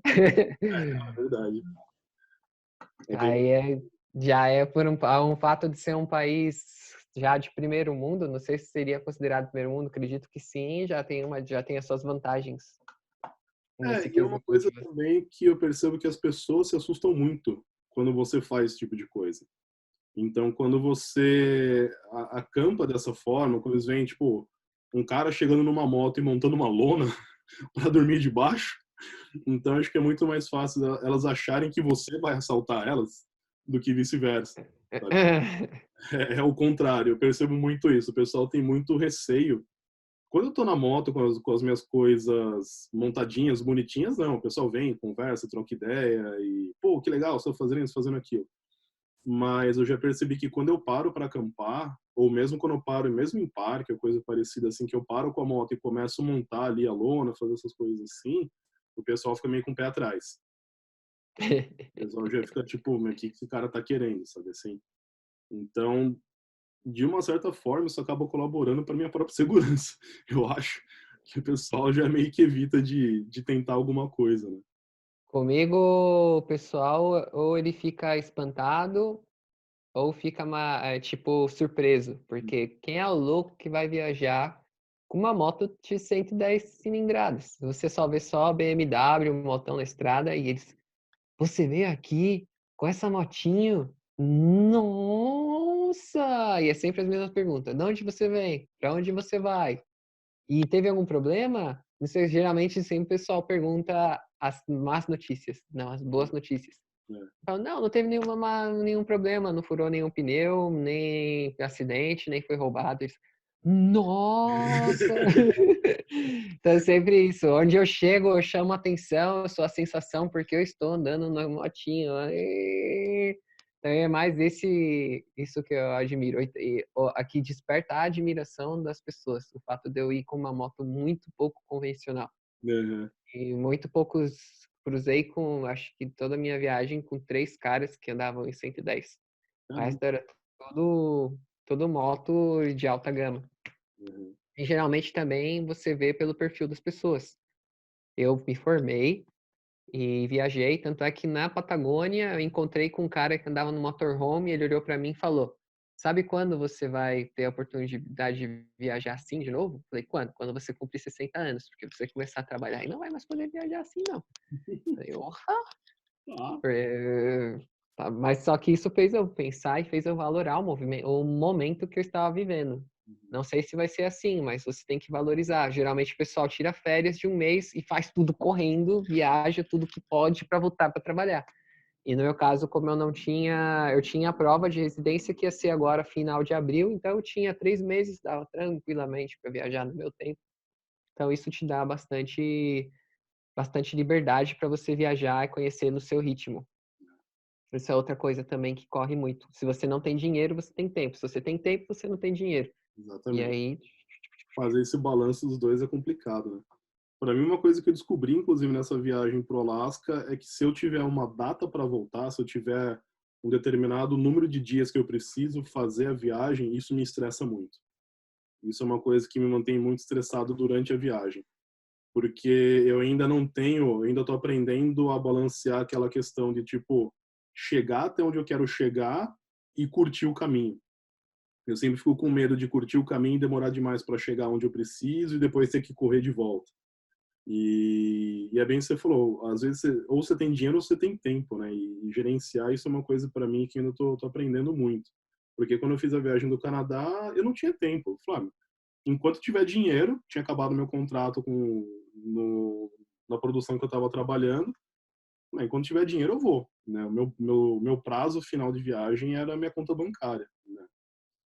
É verdade. É bem. Aí já é por um fato de ser um país já de primeiro mundo, não sei se seria considerado primeiro mundo, acredito que sim, já tem as suas vantagens nesse E é uma quesito. coisa também que eu percebo que as pessoas se assustam muito quando você faz esse tipo de coisa. Então, quando você acampa dessa forma, quando eles veem, tipo, um cara chegando numa moto e montando uma lona para dormir debaixo, então acho que é muito mais fácil elas acharem que você vai assaltar elas do que vice-versa, sabe? É o contrário, eu percebo muito isso. O pessoal tem muito receio quando eu tô na moto com as minhas coisas montadinhas, bonitinhas, não. O pessoal vem, conversa, troca ideia e, pô, que legal, estou fazendo isso, fazendo aquilo. Mas eu já percebi que quando eu paro para acampar, ou mesmo quando eu paro, mesmo em parque, ou coisa parecida assim, que eu paro com a moto e começo a montar ali a lona, fazer essas coisas assim, o pessoal fica meio com o pé atrás. O pessoal já fica tipo, mas o que esse cara tá querendo, sabe assim? Então, de uma certa forma, isso acaba colaborando para minha própria segurança. Eu acho que o pessoal já meio que evita de tentar alguma coisa, né? Comigo, o pessoal, ou ele fica espantado, ou fica, tipo, surpreso. Porque quem é o louco que vai viajar com uma moto de 110 cilindradas? Você só vê só BMW, um motão na estrada, e eles... Você veio aqui com essa motinho? Nossa! E é sempre as mesmas perguntas. De onde você vem? Para onde você vai? E teve algum problema? Você, geralmente sempre o pessoal pergunta as más notícias, não as boas notícias. É. Falo, não, não teve nenhum problema, não furou nenhum pneu, nem acidente, nem foi roubado. Eles, nossa! Então é sempre isso. Onde eu chego, eu chamo atenção, eu sou a sensação porque eu estou andando na motinho. Então é mais isso que eu admiro. Aqui desperta a admiração das pessoas. O fato de eu ir com uma moto muito pouco convencional. Uhum. E muito poucos. Cruzei com, acho que toda a minha viagem com 3 caras que andavam em 110. O Caramba. resto era tudo moto de alta gama. Uhum. E geralmente também você vê pelo perfil das pessoas. Eu me formei e viajei, tanto é que na Patagônia eu encontrei com um cara que andava no motorhome, ele olhou para mim e falou: "Sabe quando você vai ter a oportunidade de viajar assim de novo?" Eu falei: "Quando? Quando você cumprir 60 anos, porque você começar a trabalhar e não vai mais poder viajar assim não." Eu falei: "Orra!" Ah, Tá, mas só que isso fez eu pensar e fez eu valorar o momento que eu estava vivendo. Não sei se vai ser assim, mas você tem que valorizar. Geralmente o pessoal tira férias de um mês e faz tudo correndo, viaja tudo que pode para voltar para trabalhar. E no meu caso, como eu tinha a prova de residência que ia ser agora final de abril, então eu tinha 3 meses, dava tranquilamente para viajar no meu tempo. Então isso te dá bastante liberdade para você viajar e conhecer no seu ritmo. Isso é outra coisa também que corre muito. Se você não tem dinheiro, você tem tempo. Se você tem tempo, você não tem dinheiro. E exatamente. aí, Fazer esse balanço dos dois é complicado, né? Para mim, uma coisa que eu descobri, inclusive, nessa viagem pro Alasca, é que se eu tiver uma data para voltar, se eu tiver um determinado número de dias que eu preciso fazer a viagem, isso me estressa muito. Isso é uma coisa que me mantém muito estressado durante a viagem, porque eu ainda não tenho, ainda estou aprendendo a balancear aquela questão de tipo chegar até onde eu quero chegar e curtir o caminho. Eu sempre fico com medo de curtir o caminho e demorar demais para chegar onde eu preciso e depois ter que correr de volta. E é bem o que você falou, às vezes ou você tem dinheiro ou você tem tempo, né? E gerenciar isso é uma coisa para mim que ainda tô aprendendo muito. Porque quando eu fiz a viagem do Canadá, eu não tinha tempo. Flávio, enquanto tiver dinheiro, tinha acabado meu contrato no, na produção que eu estava trabalhando, né? Enquanto tiver dinheiro eu vou, né? O meu prazo final de viagem era a minha conta bancária, né?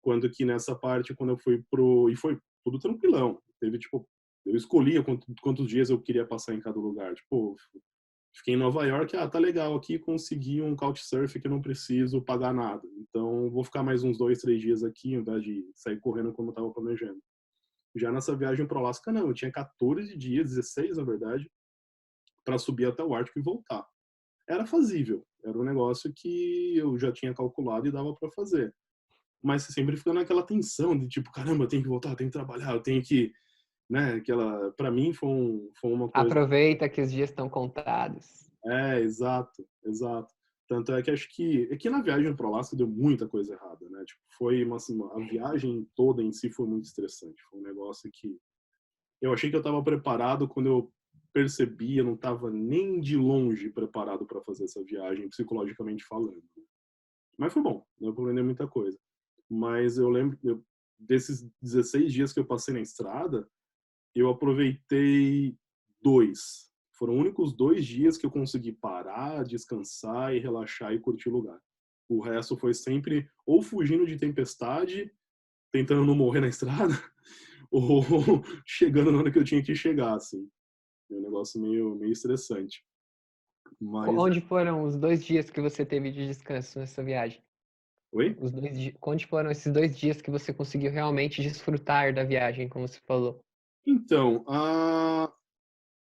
Quando que nessa parte, quando eu fui e foi tudo tranquilão. Teve, tipo, eu escolhia quantos dias eu queria passar em cada lugar. Tipo, fiquei em Nova York, tá legal aqui, consegui um couchsurf que eu não preciso pagar nada. Então, vou ficar mais uns 2, 3 dias aqui, ao invés de sair correndo como eu tava planejando. Já nessa viagem pro Alasca, não. Eu tinha 14 dias, 16 na verdade, para subir até o Ártico e voltar. Era fazível. Era um negócio que eu já tinha calculado e dava para fazer. Mas você sempre fica naquela tensão de tipo, caramba, eu tenho que voltar, eu tenho que trabalhar, eu tenho que, né, aquela, para mim foi uma coisa, aproveita que os dias estão contados. exato, exato. Tanto é que acho que aqui na viagem pro Alasca deu muita coisa errada, né? Tipo, foi assim, a viagem toda em si foi muito estressante. Foi um negócio que eu achei que eu estava preparado quando eu percebi, eu não estava nem de longe preparado para fazer essa viagem, psicologicamente falando. Mas foi bom, deu para aprender muita coisa. Mas eu lembro desses 16 dias que eu passei na estrada, eu aproveitei 2. Foram os únicos 2 dias que eu consegui parar, descansar e relaxar e curtir o lugar. O resto foi sempre ou fugindo de tempestade, tentando não morrer na estrada, ou chegando na hora que eu tinha que chegar, assim. É um negócio meio estressante. Mas, Onde foram os 2 dias que você teve de descanso nessa viagem? oi? Onde foram esses 2 dias que você conseguiu realmente desfrutar da viagem, como você falou? Então,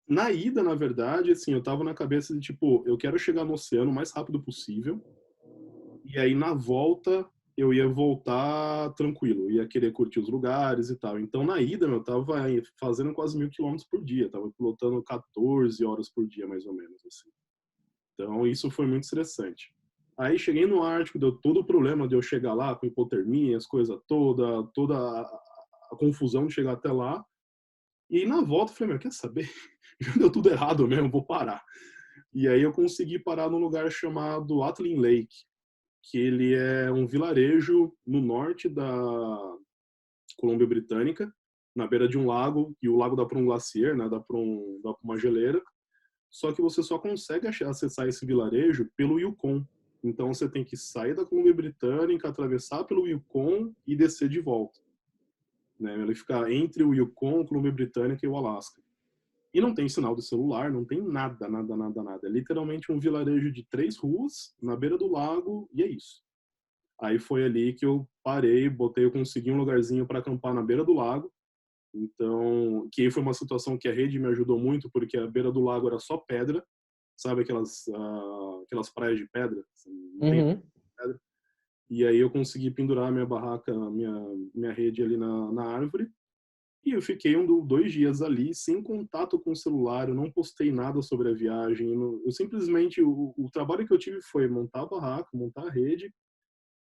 na ida, na verdade, assim, eu tava na cabeça de tipo, eu quero chegar no oceano o mais rápido possível. E aí na volta eu ia voltar tranquilo, ia querer curtir os lugares e tal. Então na ida eu tava fazendo quase 1.000 quilômetros por dia, tava pilotando 14 horas por dia mais ou menos assim. Então isso foi muito estressante. Aí cheguei no Ártico, deu todo o problema de eu chegar lá com hipotermia, as coisas toda a confusão de chegar até lá. E na volta eu falei, meu, quer saber? Já deu tudo errado mesmo, vou parar. E aí eu consegui parar num lugar chamado Atlin Lake, que ele é um vilarejo no norte da Colômbia Britânica, na beira de um lago, e o lago dá para um glacier, né, dá para uma geleira. só que você só consegue acessar esse vilarejo pelo Yukon. Então você tem que sair da Colômbia Britânica, atravessar pelo Yukon e descer de volta, né? Ele fica entre o Yukon, a Colômbia Britânica e o Alasca. E não tem sinal de celular, não tem nada, nada, nada, nada. É literalmente um vilarejo de 3 ruas, na beira do lago, e é isso. Aí foi ali que eu parei, eu consegui um lugarzinho para acampar na beira do lago. Então, que aí foi uma situação que a rede me ajudou muito, porque a beira do lago era só pedra, sabe aquelas praias de pedra? Não tem Uhum. pedra. E aí eu consegui pendurar minha barraca, minha rede ali na árvore. E eu fiquei 2 dias ali, sem contato com o celular, eu não postei nada sobre a viagem. Eu simplesmente, o trabalho que eu tive foi montar a barraca, montar a rede,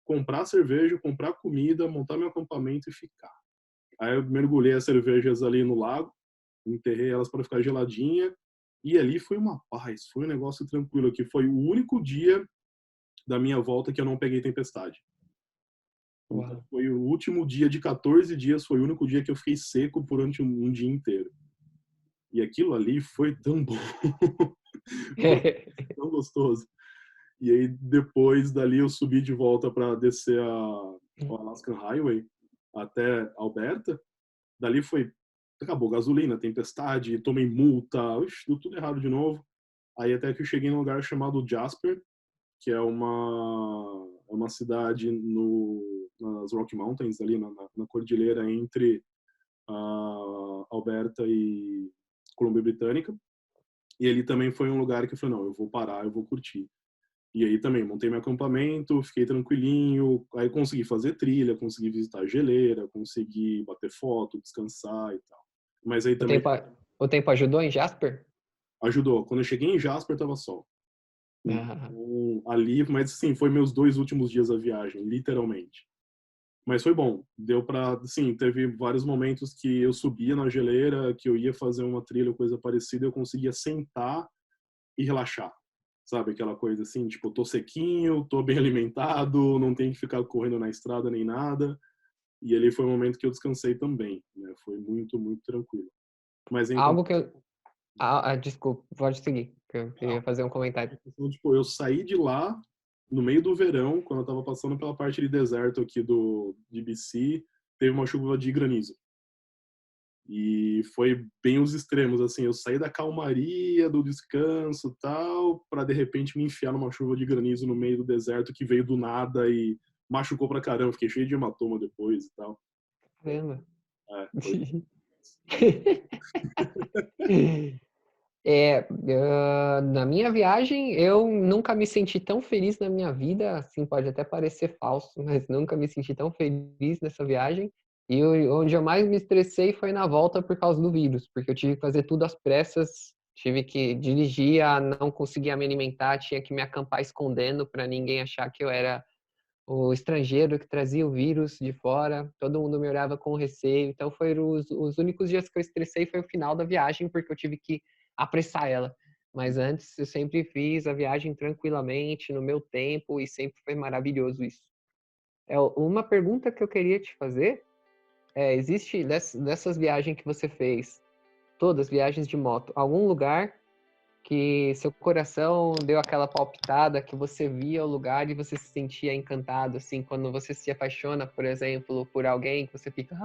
comprar cerveja, comprar comida, montar meu acampamento e ficar. Aí eu mergulhei as cervejas ali no lago, enterrei elas para ficar geladinha, e ali foi uma paz, foi um negócio tranquilo, que foi o único dia da minha volta que eu não peguei tempestade. Então Uau. foi o último dia de 14 dias, foi o único dia que eu fiquei seco durante um dia inteiro. E aquilo ali foi tão bom, foi tão gostoso. E aí depois dali eu subi de volta para descer o Alaskan Highway até Alberta. Dali foi, acabou gasolina, tempestade, tomei multa, deu tudo errado de novo. Aí até que eu cheguei num lugar chamado Jasper, que é uma cidade nas Rocky Mountains, ali na cordilheira entre Alberta e Colômbia Britânica. E ali também foi um lugar que eu falei, não, eu vou parar, eu vou curtir. E aí também montei meu acampamento, fiquei tranquilinho, aí consegui fazer trilha, consegui visitar a geleira, consegui bater foto, descansar e tal. Mas aí O também tempo, o tempo ajudou em Jasper? ajudou. Quando eu cheguei em Jasper, tava sol. Ah, Então, ali, mas sim, foi meus 2 últimos dias da viagem, literalmente. Mas foi bom. Deu pra, sim, teve vários momentos que eu subia na geleira, que eu ia fazer uma trilha ou coisa parecida, eu conseguia sentar e relaxar. Sabe, aquela coisa assim, tipo, tô sequinho, tô bem alimentado, não tenho que ficar correndo na estrada nem nada. E ali foi um momento que eu descansei também, né? Foi muito, muito tranquilo. Mas em algo que eu. Desculpa, pode seguir, que eu queria fazer um comentário. então, tipo, eu saí de lá no meio do verão, quando eu tava passando pela parte de deserto aqui de BC, teve uma chuva de granizo. E foi bem os extremos, assim, eu saí da calmaria, do descanso tal, para de repente me enfiar numa chuva de granizo no meio do deserto que veio do nada e machucou pra caramba, fiquei cheio de hematoma depois e tal. Caramba. Foi. Na minha viagem, eu nunca me senti tão feliz na minha vida, assim, pode até parecer falso, mas nunca me senti tão feliz nessa viagem. E onde eu mais me estressei foi na volta por causa do vírus, porque eu tive que fazer tudo às pressas, tive que dirigir, não conseguia me alimentar, tinha que me acampar escondendo para ninguém achar que eu era o estrangeiro que trazia o vírus de fora, todo mundo me olhava com receio. Então, foram os únicos dias que eu estressei foi o final da viagem, porque eu tive que apressar ela. Mas antes, eu sempre fiz a viagem tranquilamente, no meu tempo, e sempre foi maravilhoso isso. Uma pergunta que eu queria te fazer existe dessas viagens que você fez, todas viagens de moto, algum lugar que seu coração deu aquela palpitada, que você via o lugar e você se sentia encantado, assim, quando você se apaixona, por exemplo, por alguém, que você fica,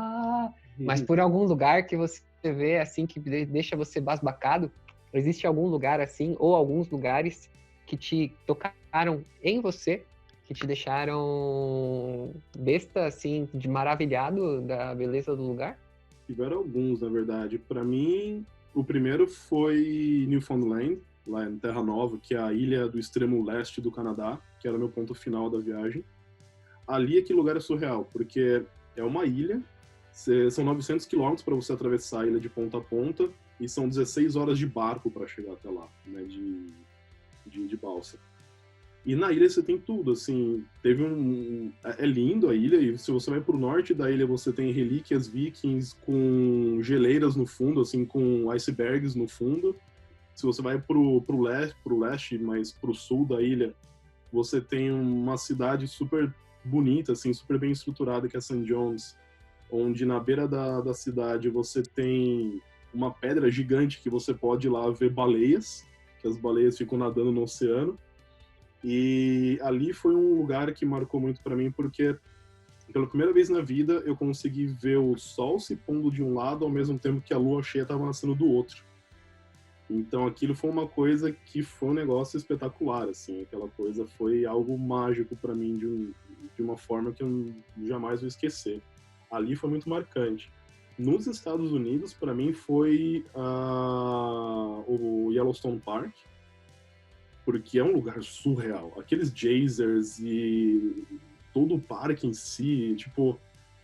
mas por algum lugar que você vê, assim, que deixa você basbacado? Existe algum lugar assim, ou alguns lugares que te tocaram em você, que te deixaram besta, assim, de maravilhado da beleza do lugar? Tiveram alguns, na verdade. Para mim, o primeiro foi Newfoundland, lá em Terra Nova, que é a ilha do extremo leste do Canadá, que era o meu ponto final da viagem. Ali, aquele lugar é surreal, porque é uma ilha, são 900 quilômetros para você atravessar a ilha de ponta a ponta, e são 16 horas de barco para chegar até lá, né, de balsa. E na ilha você tem tudo, assim, é lindo a ilha, e se você vai pro norte da ilha, você tem relíquias vikings com geleiras no fundo, assim, com icebergs no fundo. Se você vai pro leste, mas pro sul da ilha, você tem uma cidade super bonita, assim, super bem estruturada, que é St. John's, onde na beira da cidade você tem uma pedra gigante que você pode ir lá ver baleias, que as baleias ficam nadando no oceano. E ali foi um lugar que marcou muito para mim, porque pela primeira vez na vida eu consegui ver o sol se pondo de um lado ao mesmo tempo que a lua cheia estava nascendo do outro. Então aquilo foi uma coisa que foi um negócio espetacular, assim, aquela coisa foi algo mágico para mim de uma forma que eu jamais vou esquecer. Ali foi muito marcante. Nos Estados Unidos, para mim, foi o Yellowstone Park, porque é um lugar surreal. Aqueles geysers e todo o parque em si, tipo,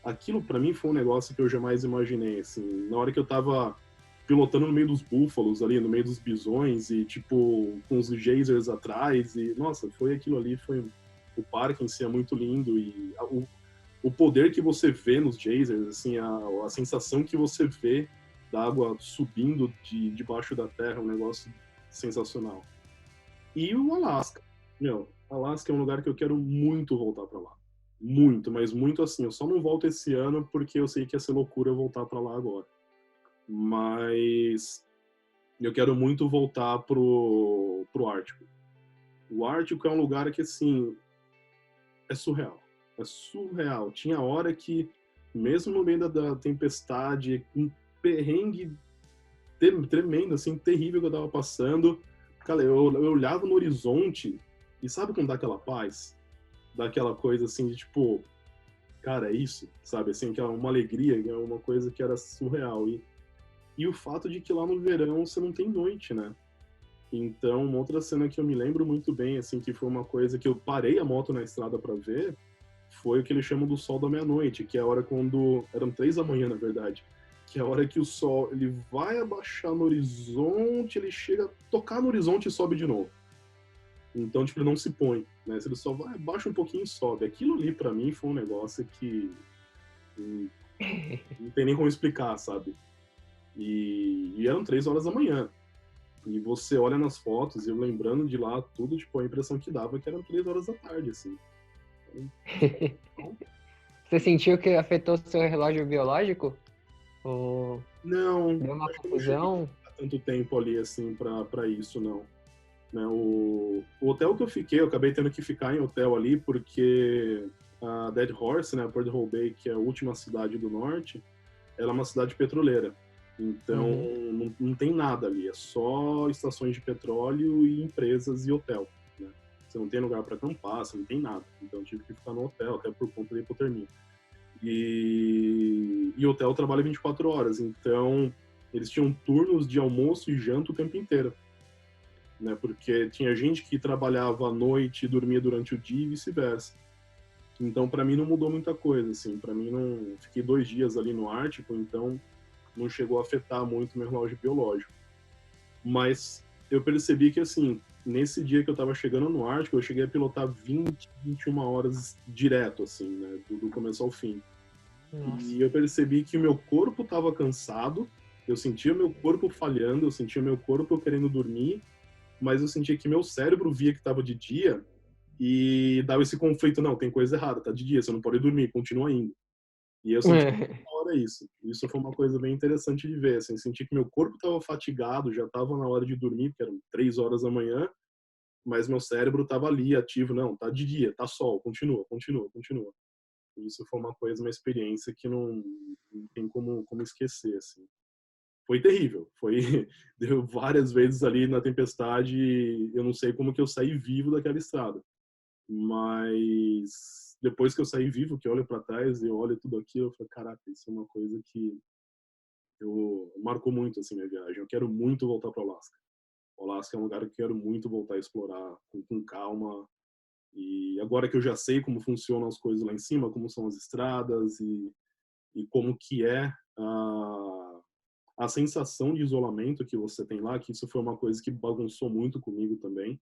aquilo para mim foi um negócio que eu jamais imaginei, assim. Na hora que eu tava pilotando no meio dos búfalos ali, no meio dos bisões e tipo com os geysers atrás e nossa, foi aquilo ali, foi o parque em si é muito lindo e o poder que você vê nos geysers, assim, a sensação que você vê da água subindo debaixo da terra, é um negócio sensacional. E o Alasca. Meu, Alasca é um lugar que eu quero muito voltar para lá. Muito, mas muito assim. Eu só não volto esse ano porque eu sei que ia ser loucura eu voltar para lá agora. Mas eu quero muito voltar pro Ártico. O Ártico é um lugar que, assim, é surreal. É surreal. Tinha hora que, mesmo no meio da tempestade, um perrengue tremendo, assim, terrível que eu tava passando, cara, eu olhava no horizonte e sabe como dá aquela paz? Dá aquela coisa, assim, de tipo, cara, é isso, sabe? Assim, que é uma alegria, é uma coisa que era surreal. E o fato de que lá no verão você não tem noite, né? Então, uma outra cena que eu me lembro muito bem, assim, que foi uma coisa que eu parei a moto na estrada para ver, foi o que eles chamam do sol da meia-noite, que é a hora quando... Eram 3 da manhã, na verdade. Que é a hora que o sol, ele vai abaixar no horizonte, ele chega a tocar no horizonte e sobe de novo. Então, tipo, ele não se põe, né? Se ele só vai, abaixa um pouquinho e sobe. Aquilo ali, para mim, foi um negócio que... Não tem nem como explicar, sabe? E eram 3 horas da manhã. E você olha nas fotos, e eu lembrando de lá tudo, tipo, a impressão que dava que eram 3 horas da tarde, assim. Você sentiu que afetou seu relógio biológico? Ou Não, deu uma acho que eu não cheguei confusão? a ficar tanto tempo ali, assim, pra isso, não. Né, o hotel que eu fiquei, eu acabei tendo que ficar em hotel ali, porque a Dead Horse, né, Port Hole Bay, que é a última cidade do norte, ela é uma cidade petroleira. Então, Uhum. não tem nada ali, é só estações de petróleo e empresas e hotel. Né? Você não tem lugar para acampar, você não tem nada. Então, eu tive que ficar no hotel, até por conta da hipotermia. E o hotel trabalha 24 horas, então eles tinham turnos de almoço e janta o tempo inteiro. Né? Porque tinha gente que trabalhava à noite e dormia durante o dia e vice-versa. Então, para mim, não mudou muita coisa, assim. Para mim, não... Fiquei 2 dias ali no Ártico, então não chegou a afetar muito meu relógio biológico. Mas eu percebi que, assim, nesse dia que eu estava chegando no Ártico, eu cheguei a pilotar 20, 21 horas direto, assim, né? Do começo ao fim. Nossa. E eu percebi que o meu corpo estava cansado, eu sentia o meu corpo falhando, eu sentia o meu corpo querendo dormir, mas eu sentia que meu cérebro via que estava de dia e dava esse conflito, não, tem coisa errada, tá de dia, você não pode dormir, continua indo. E eu senti na hora isso. Isso foi uma coisa bem interessante de ver, assim, senti que meu corpo estava fatigado, já estava na hora de dormir, porque eram 3 horas da manhã, mas meu cérebro estava ali, ativo, não, tá de dia, tá sol, continua, continua, continua. E isso foi uma coisa, uma experiência que não tem como esquecer, assim. Foi terrível, foi deu várias vezes ali na tempestade, eu não sei como que eu saí vivo daquela estrada. Mas depois que eu saí vivo, que eu olho para trás e eu olho tudo aquilo, eu falo, caraca, isso é uma coisa que eu marcou muito assim minha viagem. Eu quero muito voltar para o Alasca. O Alasca é um lugar que eu quero muito voltar a explorar com calma. E agora que eu já sei como funcionam as coisas lá em cima, como são as estradas e como que é a sensação de isolamento que você tem lá, que isso foi uma coisa que bagunçou muito comigo também.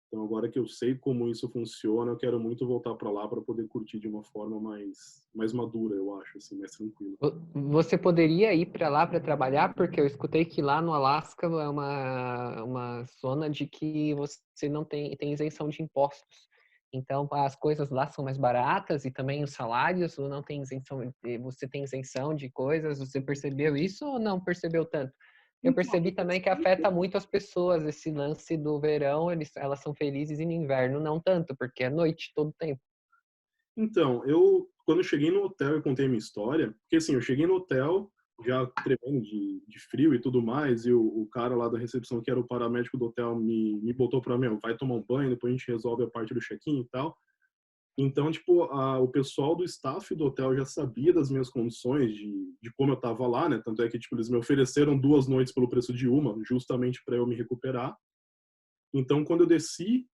Então, agora que eu sei como isso funciona, eu quero muito voltar para lá para poder curtir de uma forma mais madura, eu acho, assim, mais tranquila. Você poderia ir para lá para trabalhar? Porque eu escutei que lá no Alasca é uma zona de que você não tem isenção de impostos. Então, as coisas lá são mais baratas e também os salários, ou não tem isenção, você tem isenção de coisas, você percebeu isso ou não percebeu tanto? Eu Então, percebi também que afeta muito as pessoas, esse lance do verão, elas são felizes e no inverno não tanto, porque é noite todo tempo. Então, quando eu cheguei no hotel, eu contei a minha história, porque assim, eu cheguei no hotel já tremendo de frio e tudo mais, e o cara lá da recepção, que era o paramédico do hotel, me botou pra mim, vai tomar um banho, depois a gente resolve a parte do check-in e tal. Então, tipo, o pessoal do staff do hotel já sabia das minhas condições, de como eu tava lá, né? Tanto é que, tipo, eles me ofereceram 2 noites pelo preço de uma, justamente para eu me recuperar. Então, quando eu desci,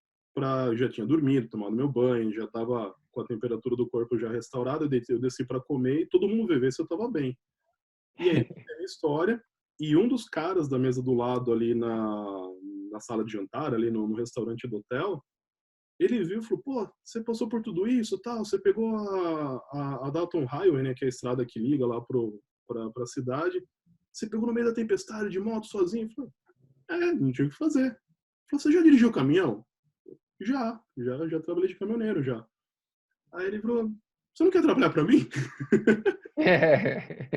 já tinha dormido, tomado meu banho, já estava com a temperatura do corpo já restaurada, eu desci para comer e todo mundo veio ver se eu estava bem. E aí, tem a história, e um dos caras da mesa do lado ali na sala de jantar, ali no restaurante do hotel, ele viu e falou, pô, você passou por tudo isso, tal, você pegou a Dalton Highway, né, que é a estrada que liga lá pra cidade, você pegou no meio da tempestade de moto sozinho? Eu falei, não tinha o que fazer. Ele falou, você já dirigiu caminhão? Já trabalhei de caminhoneiro já. Aí ele falou, você não quer trabalhar pra mim? E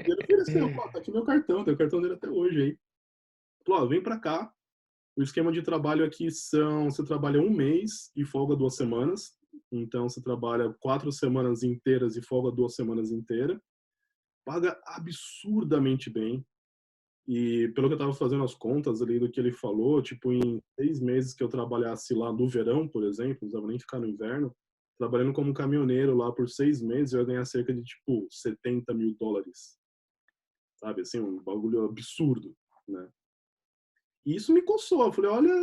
ele ofereceu, pô, tá aqui meu cartão, tem o cartão dele até hoje aí. Falou, vem pra cá. O esquema de trabalho aqui você trabalha 1 mês e folga 2 semanas. Então você trabalha 4 semanas inteiras e folga 2 semanas inteiras. Paga absurdamente bem. E pelo que eu tava fazendo as contas ali do que ele falou, tipo, em 6 meses que eu trabalhasse lá no verão, por exemplo, não precisava nem ficar no inverno, trabalhando como caminhoneiro lá por 6 meses, eu ia ganhar cerca de, tipo, US$ 70 mil. Sabe, assim, um bagulho absurdo, né? E isso me coçou. Eu falei, olha,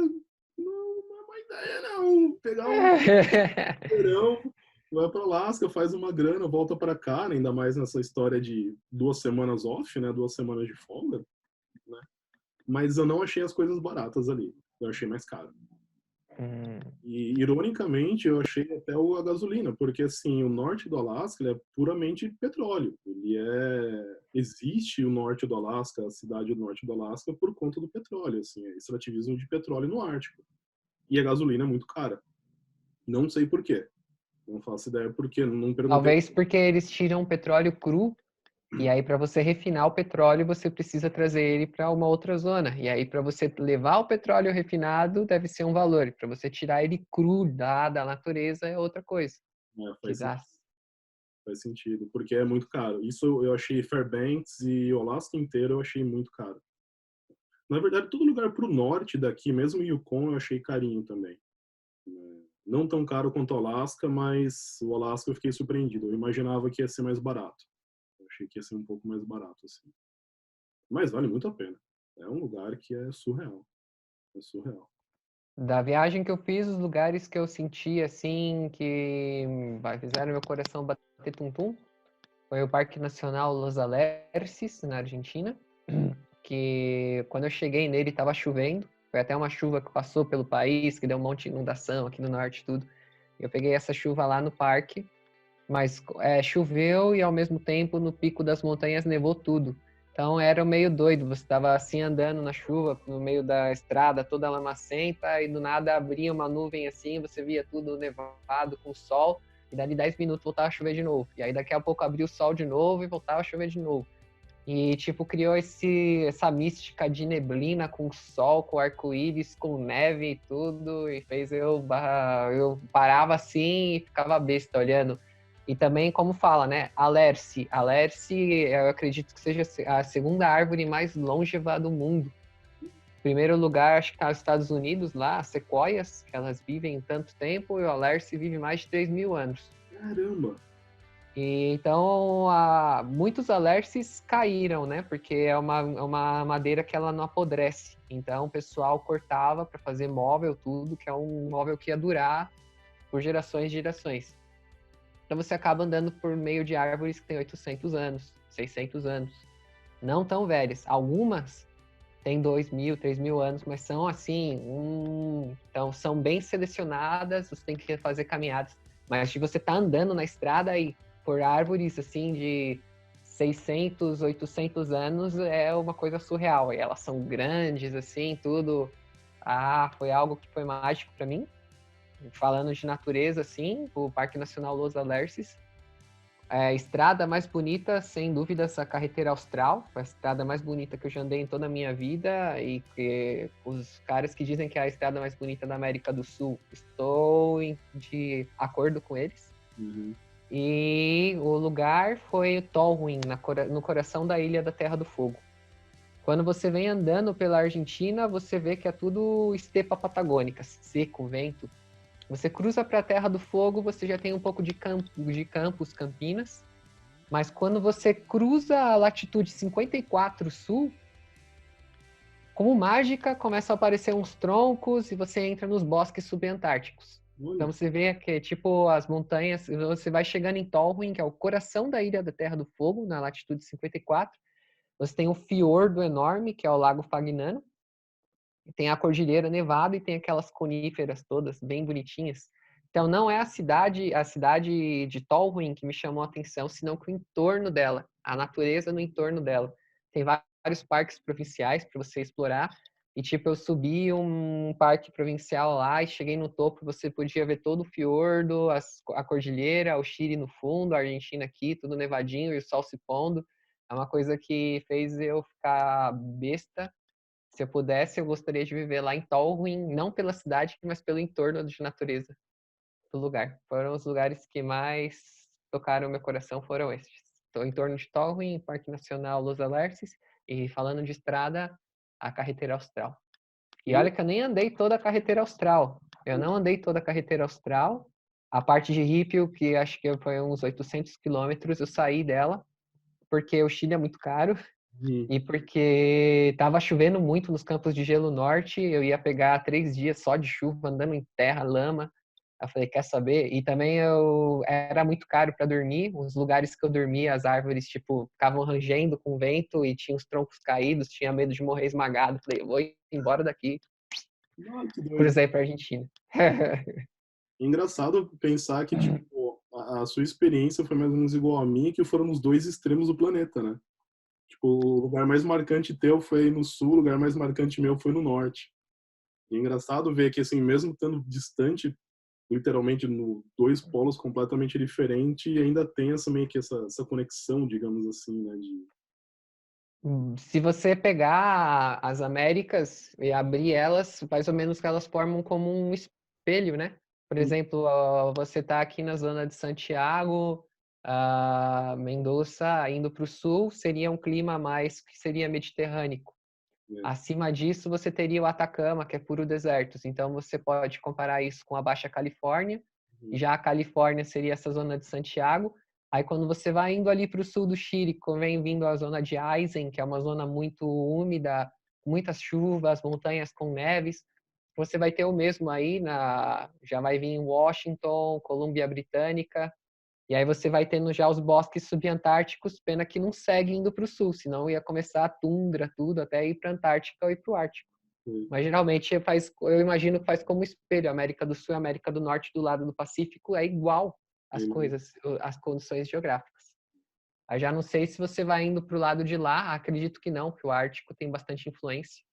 não é uma ideia não. Pegar um verão, vai para Alasca, faz uma grana, volta para cá, né? Ainda mais nessa história de 2 semanas off, né? 2 semanas de folga, né? Mas eu não achei as coisas baratas ali. Eu achei mais caro. E, ironicamente, eu achei até a gasolina, porque, assim, o norte do Alasca, ele é puramente petróleo. Existe o norte do Alasca, a cidade do norte do Alasca, por conta do petróleo, assim, é extrativismo de petróleo no Ártico. E a gasolina é muito cara. Não sei por quê. Não faço ideia por quê, não perguntei. Talvez porque eles tiram o petróleo cru, e aí para você refinar o petróleo, você precisa trazer ele para uma outra zona. E aí para você levar o petróleo refinado, deve ser um valor. Para você tirar ele cru da natureza é outra coisa. É, Que dá. faz sentido, porque é muito caro. Isso eu achei Fairbanks e o Alasca inteiro eu achei muito caro. Na verdade, todo lugar pro norte daqui, mesmo o Yukon, eu achei carinho também. Não tão caro quanto o Alasca, mas o Alasca eu fiquei surpreendido. Eu imaginava que ia ser mais barato. Eu achei que ia ser um pouco mais barato, assim. Mas vale muito a pena. É um lugar que é surreal. É surreal. Da viagem que eu fiz, os lugares que eu senti assim que fizeram meu coração bater tum-tum foi o Parque Nacional Los Alerces, na Argentina, que quando eu cheguei nele estava chovendo, foi até uma chuva que passou pelo país, que deu um monte de inundação aqui no norte e tudo. Eu peguei essa chuva lá no parque, mas choveu e ao mesmo tempo no pico das montanhas nevou tudo. Então era meio doido, você estava assim andando na chuva, no meio da estrada toda lamacenta, e do nada abria uma nuvem assim, você via tudo nevado com sol, e dali 10 minutos voltava a chover de novo. E aí daqui a pouco abria o sol de novo e voltava a chover de novo. E tipo, criou essa mística de neblina com sol, com arco-íris, com neve e tudo, e fez eu parava assim e ficava besta olhando. E também, como fala, né? Alerce. Alerce, eu acredito que seja a segunda árvore mais longeva do mundo. Primeiro lugar, acho que está nos Estados Unidos, lá, as sequoias, que elas vivem tanto tempo, e o Alerce vive mais de 3.000 anos. Caramba! E, então, muitos alerces caíram, né? Porque é uma madeira que ela não apodrece. Então, o pessoal cortava para fazer móvel, tudo, que é um móvel que ia durar por gerações e gerações. Então você acaba andando por meio de árvores que têm 800 anos, 600 anos. Não tão velhas. Algumas têm 2.000, 3.000 anos, mas são assim, então são bem selecionadas, você tem que fazer caminhadas. Mas se você tá andando na estrada e por árvores assim de 600, 800 anos, é uma coisa surreal. E elas são grandes assim, tudo. Foi algo que foi mágico para mim. Falando de natureza, assim, o Parque Nacional Los Alerces, a estrada mais bonita, sem dúvidas, a carretera austral. Foi a estrada mais bonita que eu já andei em toda a minha vida. E que os caras que dizem que é a estrada mais bonita da América do Sul, estou de acordo com eles. Uhum. E o lugar foi Tolhuin, no coração da Ilha da Terra do Fogo. Quando você vem andando pela Argentina, você vê que é tudo estepa patagônica, seco, vento. Você cruza para a Terra do Fogo, você já tem um pouco de Campos, Campinas. Mas quando você cruza a latitude 54 sul, como mágica, começam a aparecer uns troncos e você entra nos bosques subantárticos. Olha. Então você vê que, tipo, as montanhas, você vai chegando em Tolhuin, que é o coração da Ilha da Terra do Fogo, na latitude 54. Você tem um fiordo enorme, que é o Lago Fagnano. Tem a Cordilheira Nevada e tem aquelas coníferas todas bem bonitinhas. Então não é a cidade de Tolhuin que me chamou a atenção, senão que o entorno dela, a natureza no entorno dela. Tem vários parques provinciais para você explorar. E tipo, eu subi um parque provincial lá e cheguei no topo, você podia ver todo o fiordo, a cordilheira, o Chile no fundo, a Argentina aqui, tudo nevadinho e o sol se pondo. É uma coisa que fez eu ficar besta. Se eu pudesse, eu gostaria de viver lá em Tolhuin, não pela cidade, mas pelo entorno de natureza do lugar. Foram os lugares que mais tocaram meu coração, foram esses. Estou em torno de Tolhuin, Parque Nacional Los Alerces, e falando de estrada, a Carretera Austral. E olha que eu nem andei toda a Carretera Austral. Eu não andei toda a Carretera Austral. A parte de Ripio, que acho que foi uns 800 quilômetros, eu saí dela, porque o Chile é muito caro. E porque estava chovendo muito nos Campos de Gelo Norte, eu ia pegar 3 dias só de chuva, andando em terra, lama. Eu falei, quer saber? E também eu era muito caro para dormir. Os lugares que eu dormia, as árvores, tipo, ficavam rangendo com vento e tinha os troncos caídos, tinha medo de morrer esmagado. Falei, eu vou embora daqui. Ah, que doido. Cruzei para Argentina. É engraçado pensar que, tipo, a sua experiência foi mais ou menos igual a minha, que foram nos dois extremos do planeta, né? Tipo, o lugar mais marcante teu foi no sul, o lugar mais marcante meu foi no norte. E é engraçado ver que, assim, mesmo estando distante, literalmente, no dois polos completamente diferentes, e ainda tem essa meio que essa conexão, digamos assim, né? Se você pegar as Américas e abrir elas, mais ou menos que elas formam como um espelho, né? Por exemplo, você está aqui na zona de Santiago, Mendoza, indo para o sul, seria um clima mais que seria mediterrâneo. Acima disso, você teria o Atacama, que é puro deserto. Então, você pode comparar isso com a Baixa Califórnia. Já a Califórnia seria essa zona de Santiago. Aí, quando você vai indo ali para o sul do Chile, vem vindo a zona de Aysén, que é uma zona muito úmida, muitas chuvas, montanhas com neves. Você vai ter o mesmo aí, já vai vir em Washington, Colômbia Britânica, e aí você vai tendo já os bosques subantárticos, pena que não segue indo para o sul, senão ia começar a tundra, tudo, até ir para a Antártica ou ir para o Ártico. Mas geralmente eu imagino que faz como espelho, América do Sul e América do Norte do lado do Pacífico é igual as coisas, as condições geográficas. Aí já não sei se você vai indo para o lado de lá, acredito que não, que o Ártico tem bastante influência.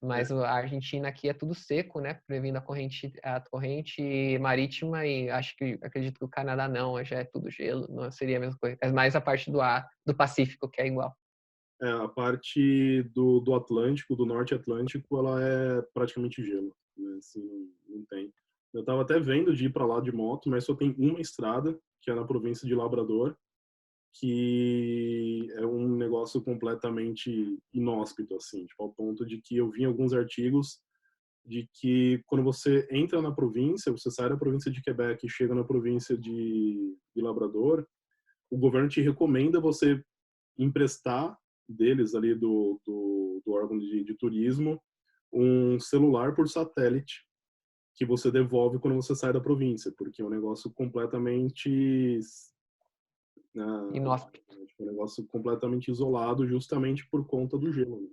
Mas a Argentina aqui é tudo seco, né? Previndo a corrente marítima e acredito que o Canadá não, já é tudo gelo, não seria a mesma coisa. É mais a parte do Pacífico que é igual. A parte do Atlântico, do Norte Atlântico, ela é praticamente gelo, né? Assim, não tem. Eu tava até vendo de ir para lá de moto, mas só tem uma estrada, que é na província de Labrador, que é um negócio completamente inóspito, assim, tipo, ao ponto de que eu vi alguns artigos de que quando você entra na província, você sai da província de Quebec e chega na província de Labrador, o governo te recomenda você emprestar deles ali do órgão de turismo um celular por satélite que você devolve quando você sai da província, porque é um negócio completamente Inóspito. um negócio completamente isolado justamente por conta do gelo. Né?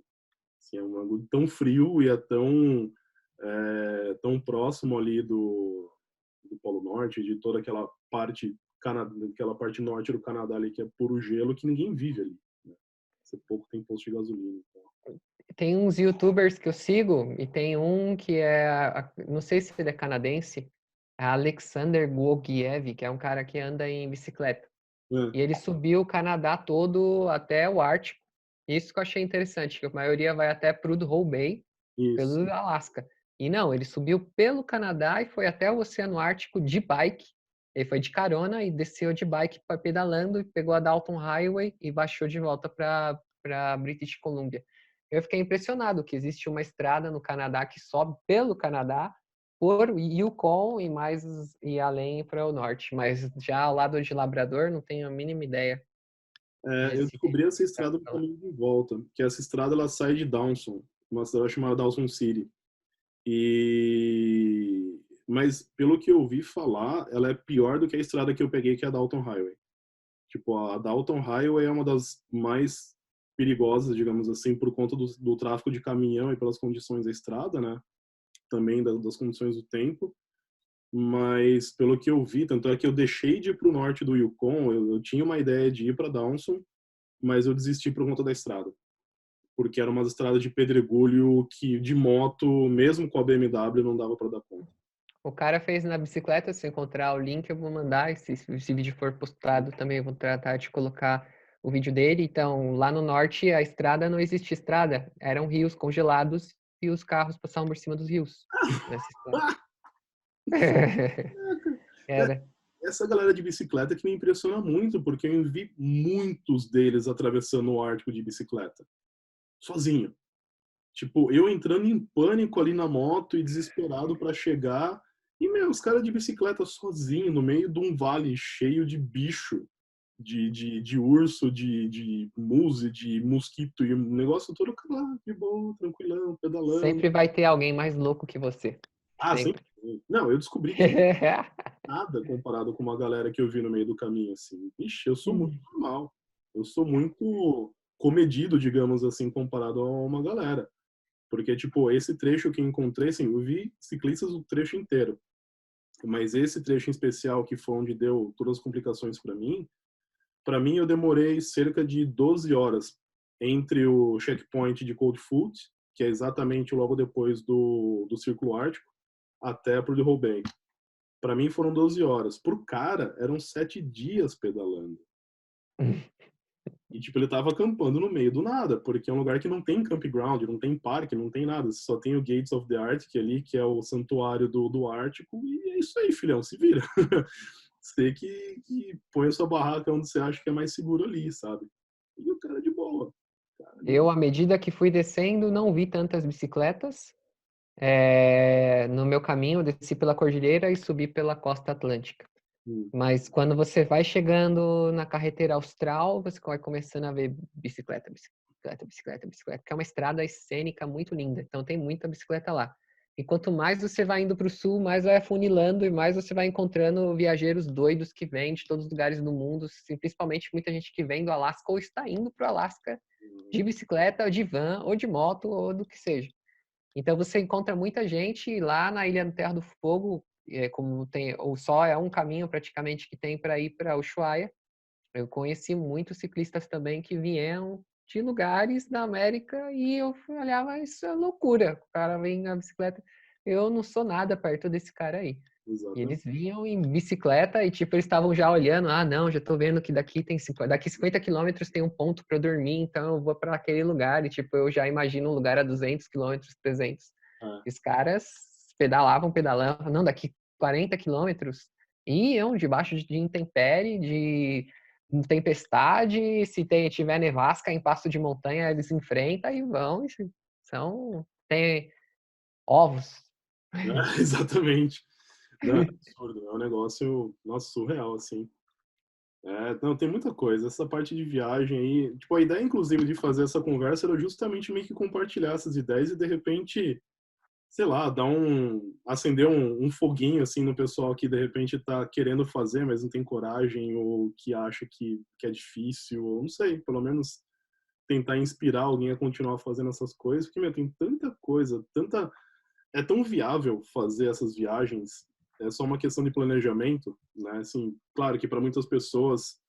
Assim, é um bagulho tão frio e é tão próximo ali do Polo Norte, de toda aquela parte norte do Canadá ali que é puro gelo, que ninguém vive ali. Né? Você pouco tem posto de gasolina. Então. Tem uns YouTubers que eu sigo e tem um que não sei se ele é canadense, é Alexander Gogiev, que é um cara que anda em bicicleta. É, E ele subiu o Canadá todo até o Ártico. Isso que eu achei interessante, que a maioria vai até Prudhoe Bay, isso. pelo Alasca. E não, ele subiu pelo Canadá e foi até o Oceano Ártico de bike. Ele foi de carona e desceu de bike pedalando e pegou a Dalton Highway e baixou de volta para British Columbia. Eu fiquei impressionado que existe uma estrada no Canadá que sobe pelo Canadá por Yukon e além para o norte, mas já ao lado de Labrador não tenho a mínima ideia Eu desse descobri essa estrada no pra lá. caminho de volta, que essa estrada ela sai de Dawson, uma cidade chamada Dawson City. E mas pelo que eu ouvi falar, ela é pior do que a estrada que eu peguei, que é a Dalton Highway. Tipo, a Dalton Highway é uma das mais perigosas, digamos assim, por conta do tráfego de caminhão e pelas condições da estrada, né? Também das condições do tempo. Mas pelo que eu vi, tanto é que eu deixei de ir para o norte do Yukon, eu tinha uma ideia de ir para Dawson, mas eu desisti por conta da estrada. Porque era uma estrada de pedregulho que de moto, mesmo com a BMW, não dava para dar conta. O cara fez na bicicleta, se eu encontrar o link eu vou mandar, se esse vídeo for postado também eu vou tratar de colocar o vídeo dele. Então, lá no norte a estrada não existia estrada, eram rios congelados e os carros passavam por cima dos rios nessa estrada. Era. Essa galera de bicicleta que me impressiona muito, porque eu vi muitos deles atravessando o Ártico de bicicleta, sozinho. Tipo, eu entrando em pânico ali na moto e desesperado para chegar. E, meu, os caras de bicicleta sozinho, no meio de um vale cheio de bicho, de urso, de muse, de mosquito, e o negócio todo lá, de boa, tranquilão, pedalando. Sempre vai ter alguém mais louco que você. Ah, sempre. Sempre. Não, eu descobri que nada comparado com uma galera que eu vi no meio do caminho, assim. Ixi, eu sou muito normal. Eu sou muito comedido, digamos assim, comparado a uma galera. Porque, tipo, esse trecho que eu encontrei, assim, eu vi ciclistas o trecho inteiro. Mas esse trecho em especial, que foi onde deu todas as complicações para mim eu demorei cerca de 12 horas entre o checkpoint de Cold Foot, que é exatamente logo depois do Círculo Ártico, até pro de Roubaix. Para mim foram 12 horas. Pro cara, eram 7 dias pedalando. E, tipo, ele tava acampando no meio do nada, porque é um lugar que não tem campground, não tem parque, não tem nada. Só tem o Gates of the Arctic ali, que é o santuário do Ártico, e é isso aí, filhão, se vira. Você que põe a sua barraca onde você acha que é mais seguro ali, sabe? E o cara de boa. Cara de Eu, boa. à medida que fui descendo, não vi tantas bicicletas. No meu caminho, eu desci pela cordilheira e subi pela costa atlântica. Hum. Mas quando você vai chegando na carretera austral, você vai começando a ver bicicleta, bicicleta, bicicleta, bicicleta, que é uma estrada cênica muito linda. Então tem muita bicicleta lá. E quanto mais você vai indo para o sul, mais vai afunilando e mais você vai encontrando viajeros doidos que vêm de todos os lugares do mundo, principalmente muita gente que vem do Alasca ou está indo para o Alasca de bicicleta, ou de van, ou de moto, ou do que seja. Então você encontra muita gente lá na Ilha do Terra do Fogo, como tem, ou só é um caminho praticamente que tem para ir para Ushuaia. Eu conheci muitos ciclistas também que vieram de lugares da América e eu olhava, isso é loucura. O cara vem na bicicleta, eu não sou nada perto desse cara aí. E Exatamente. eles vinham em bicicleta e, tipo, eles estavam já olhando, ah, não, já tô vendo que daqui 50 quilômetros tem um ponto para eu dormir, então eu vou para aquele lugar. E, tipo, eu já imagino um lugar a 200 quilômetros, 300. É, E os caras pedalavam, não, daqui 40 quilômetros, iam debaixo de intempérie, de tempestade, se tiver nevasca em passo de montanha, eles enfrentam e vão, tem ovos. exatamente. Não, é absurdo. É um negócio, nossa, surreal, assim. Não, tem muita coisa. Essa parte de viagem aí, tipo, a ideia, inclusive, de fazer essa conversa era justamente meio que compartilhar essas ideias e, de repente, sei lá, acender um foguinho, assim, no pessoal que, de repente, tá querendo fazer, mas não tem coragem, ou que acha que é difícil, ou não sei, pelo menos tentar inspirar alguém a continuar fazendo essas coisas, porque, meu, tem tanta coisa, é tão viável fazer essas viagens, é só uma questão de planejamento, né? Assim, claro que para muitas pessoas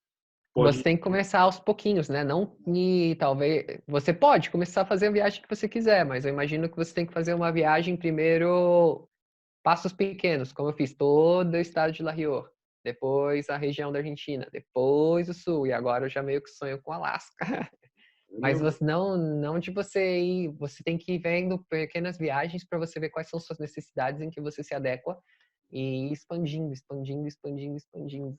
Você pode. tem que começar aos pouquinhos, né? Não e talvez você pode começar a fazer a viagem que você quiser, mas eu imagino que você tem que fazer uma viagem primeiro passos pequenos, como eu fiz todo o estado de La Rioja. depois a região da Argentina, depois o sul, e agora eu já meio que sonho com o Alasca. É Mas mesmo. você não de você ir, você tem que ir vendo pequenas viagens para você ver quais são suas necessidades em que você se adequa e ir expandindo, expandindo, expandindo, expandindo.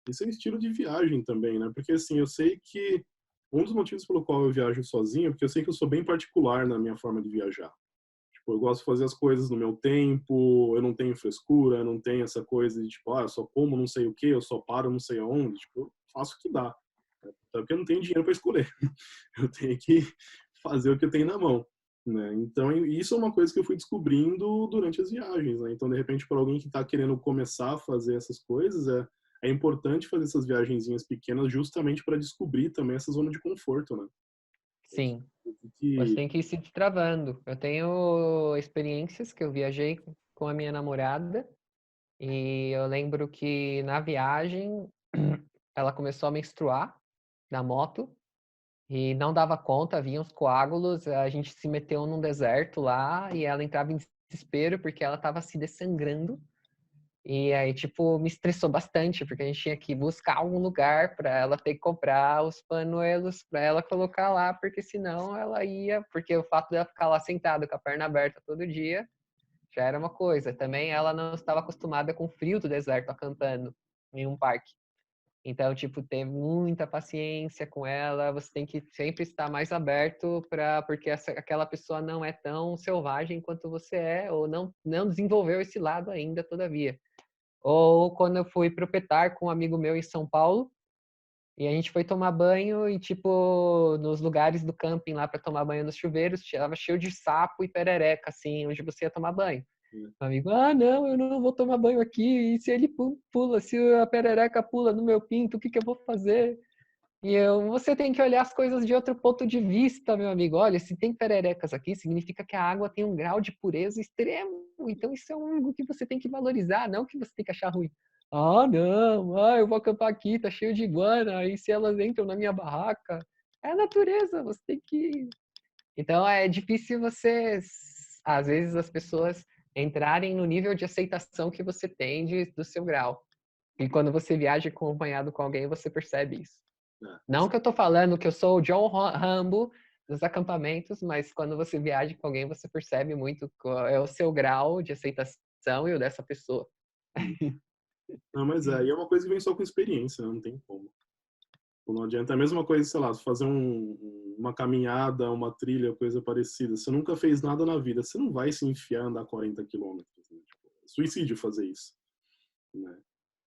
Isso é um estilo de viagem também, né? Porque assim, eu sei que um dos motivos pelo qual eu viajo sozinho é porque eu sei que eu sou bem particular na minha forma de viajar. Tipo, eu gosto de fazer as coisas no meu tempo, eu não tenho frescura, eu não tenho essa coisa de tipo, eu só como não sei o que, eu só paro não sei aonde. Tipo, eu faço o que dá. Até porque eu não tenho dinheiro para escolher. Eu tenho que fazer o que eu tenho na mão. Né? Então, isso é uma coisa que eu fui descobrindo durante as viagens. Né? Então, de repente, para alguém que está querendo começar a fazer essas coisas, é importante fazer essas viagenzinhas pequenas justamente para descobrir também essa zona de conforto, né? Sim, você Que, tem que ir se destravando. Eu tenho experiências que eu viajei com a minha namorada e eu lembro que na viagem ela começou a menstruar na moto e não dava conta, havia uns coágulos, a gente se meteu num deserto lá e ela entrava em desespero porque ela estava se dessangrando. E aí, tipo, me estressou bastante, porque a gente tinha que buscar algum lugar para ela ter que comprar os panuelos para ela colocar lá, porque senão ela ia, porque o fato dela ficar lá sentada com a perna aberta todo dia já era uma coisa. Também ela não estava acostumada com o frio do deserto acampando em um parque. Então, tipo, ter muita paciência com ela, você tem que sempre estar mais aberto para porque aquela pessoa não é tão selvagem quanto você é, ou não desenvolveu esse lado ainda, todavia. Ou quando eu fui pro Petar com um amigo meu em São Paulo, e a gente foi tomar banho e, tipo, nos lugares do camping lá para tomar banho nos chuveiros, tava cheio de sapo e perereca, assim, onde você ia tomar banho. O amigo, não, eu não vou tomar banho aqui, e se ele pula, se a perereca pula no meu pinto, o que que eu vou fazer? Você tem que olhar as coisas de outro ponto de vista, meu amigo. Olha, se tem pererecas aqui, significa que a água tem um grau de pureza extremo. Então isso é algo que você tem que valorizar, não que você tem que achar ruim. Não, eu vou acampar aqui, tá cheio de iguana, e se elas entram na minha barraca? É a natureza, você tem que. Então é difícil você, às vezes, as pessoas entrarem no nível de aceitação que você tem do seu grau. E quando você viaja acompanhado com alguém, você percebe isso. Não que eu tô falando que eu sou o John Rambo dos acampamentos, mas quando você viaja com alguém, você percebe muito qual é o seu grau de aceitação e o dessa pessoa. não, mas e é uma coisa que vem só com experiência, né? Não tem como. Não adianta. É a mesma coisa, sei lá, fazer uma caminhada, uma trilha, coisa parecida. Você nunca fez nada na vida, você não vai se enfiar a andar 40 quilômetros. Né? Tipo, é suicídio fazer isso. Né?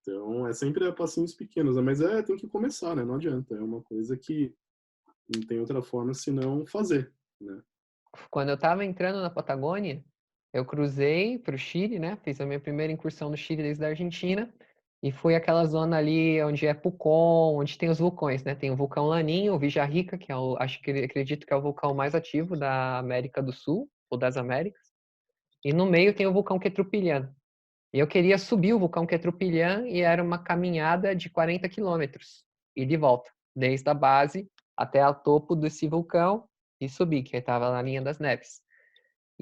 Então, é sempre a passinhos pequenos. Né? Mas tem que começar, né? Não adianta. É uma coisa que não tem outra forma senão fazer. Né? Quando eu estava entrando na Patagônia, eu cruzei para o Chile, né? Fiz a minha primeira incursão no Chile desde a Argentina e fui aquela zona ali onde é Pucón, onde tem os vulcões, né? Tem o vulcão Laninho, o Villarrica, que é acredito que é o vulcão mais ativo da América do Sul ou das Américas, e no meio tem o vulcão Quetrupilhán. E eu queria subir o vulcão Quetrupilhán e era uma caminhada de 40 quilômetros e de volta, desde a base até o topo desse vulcão e subir, que estava na linha das neves.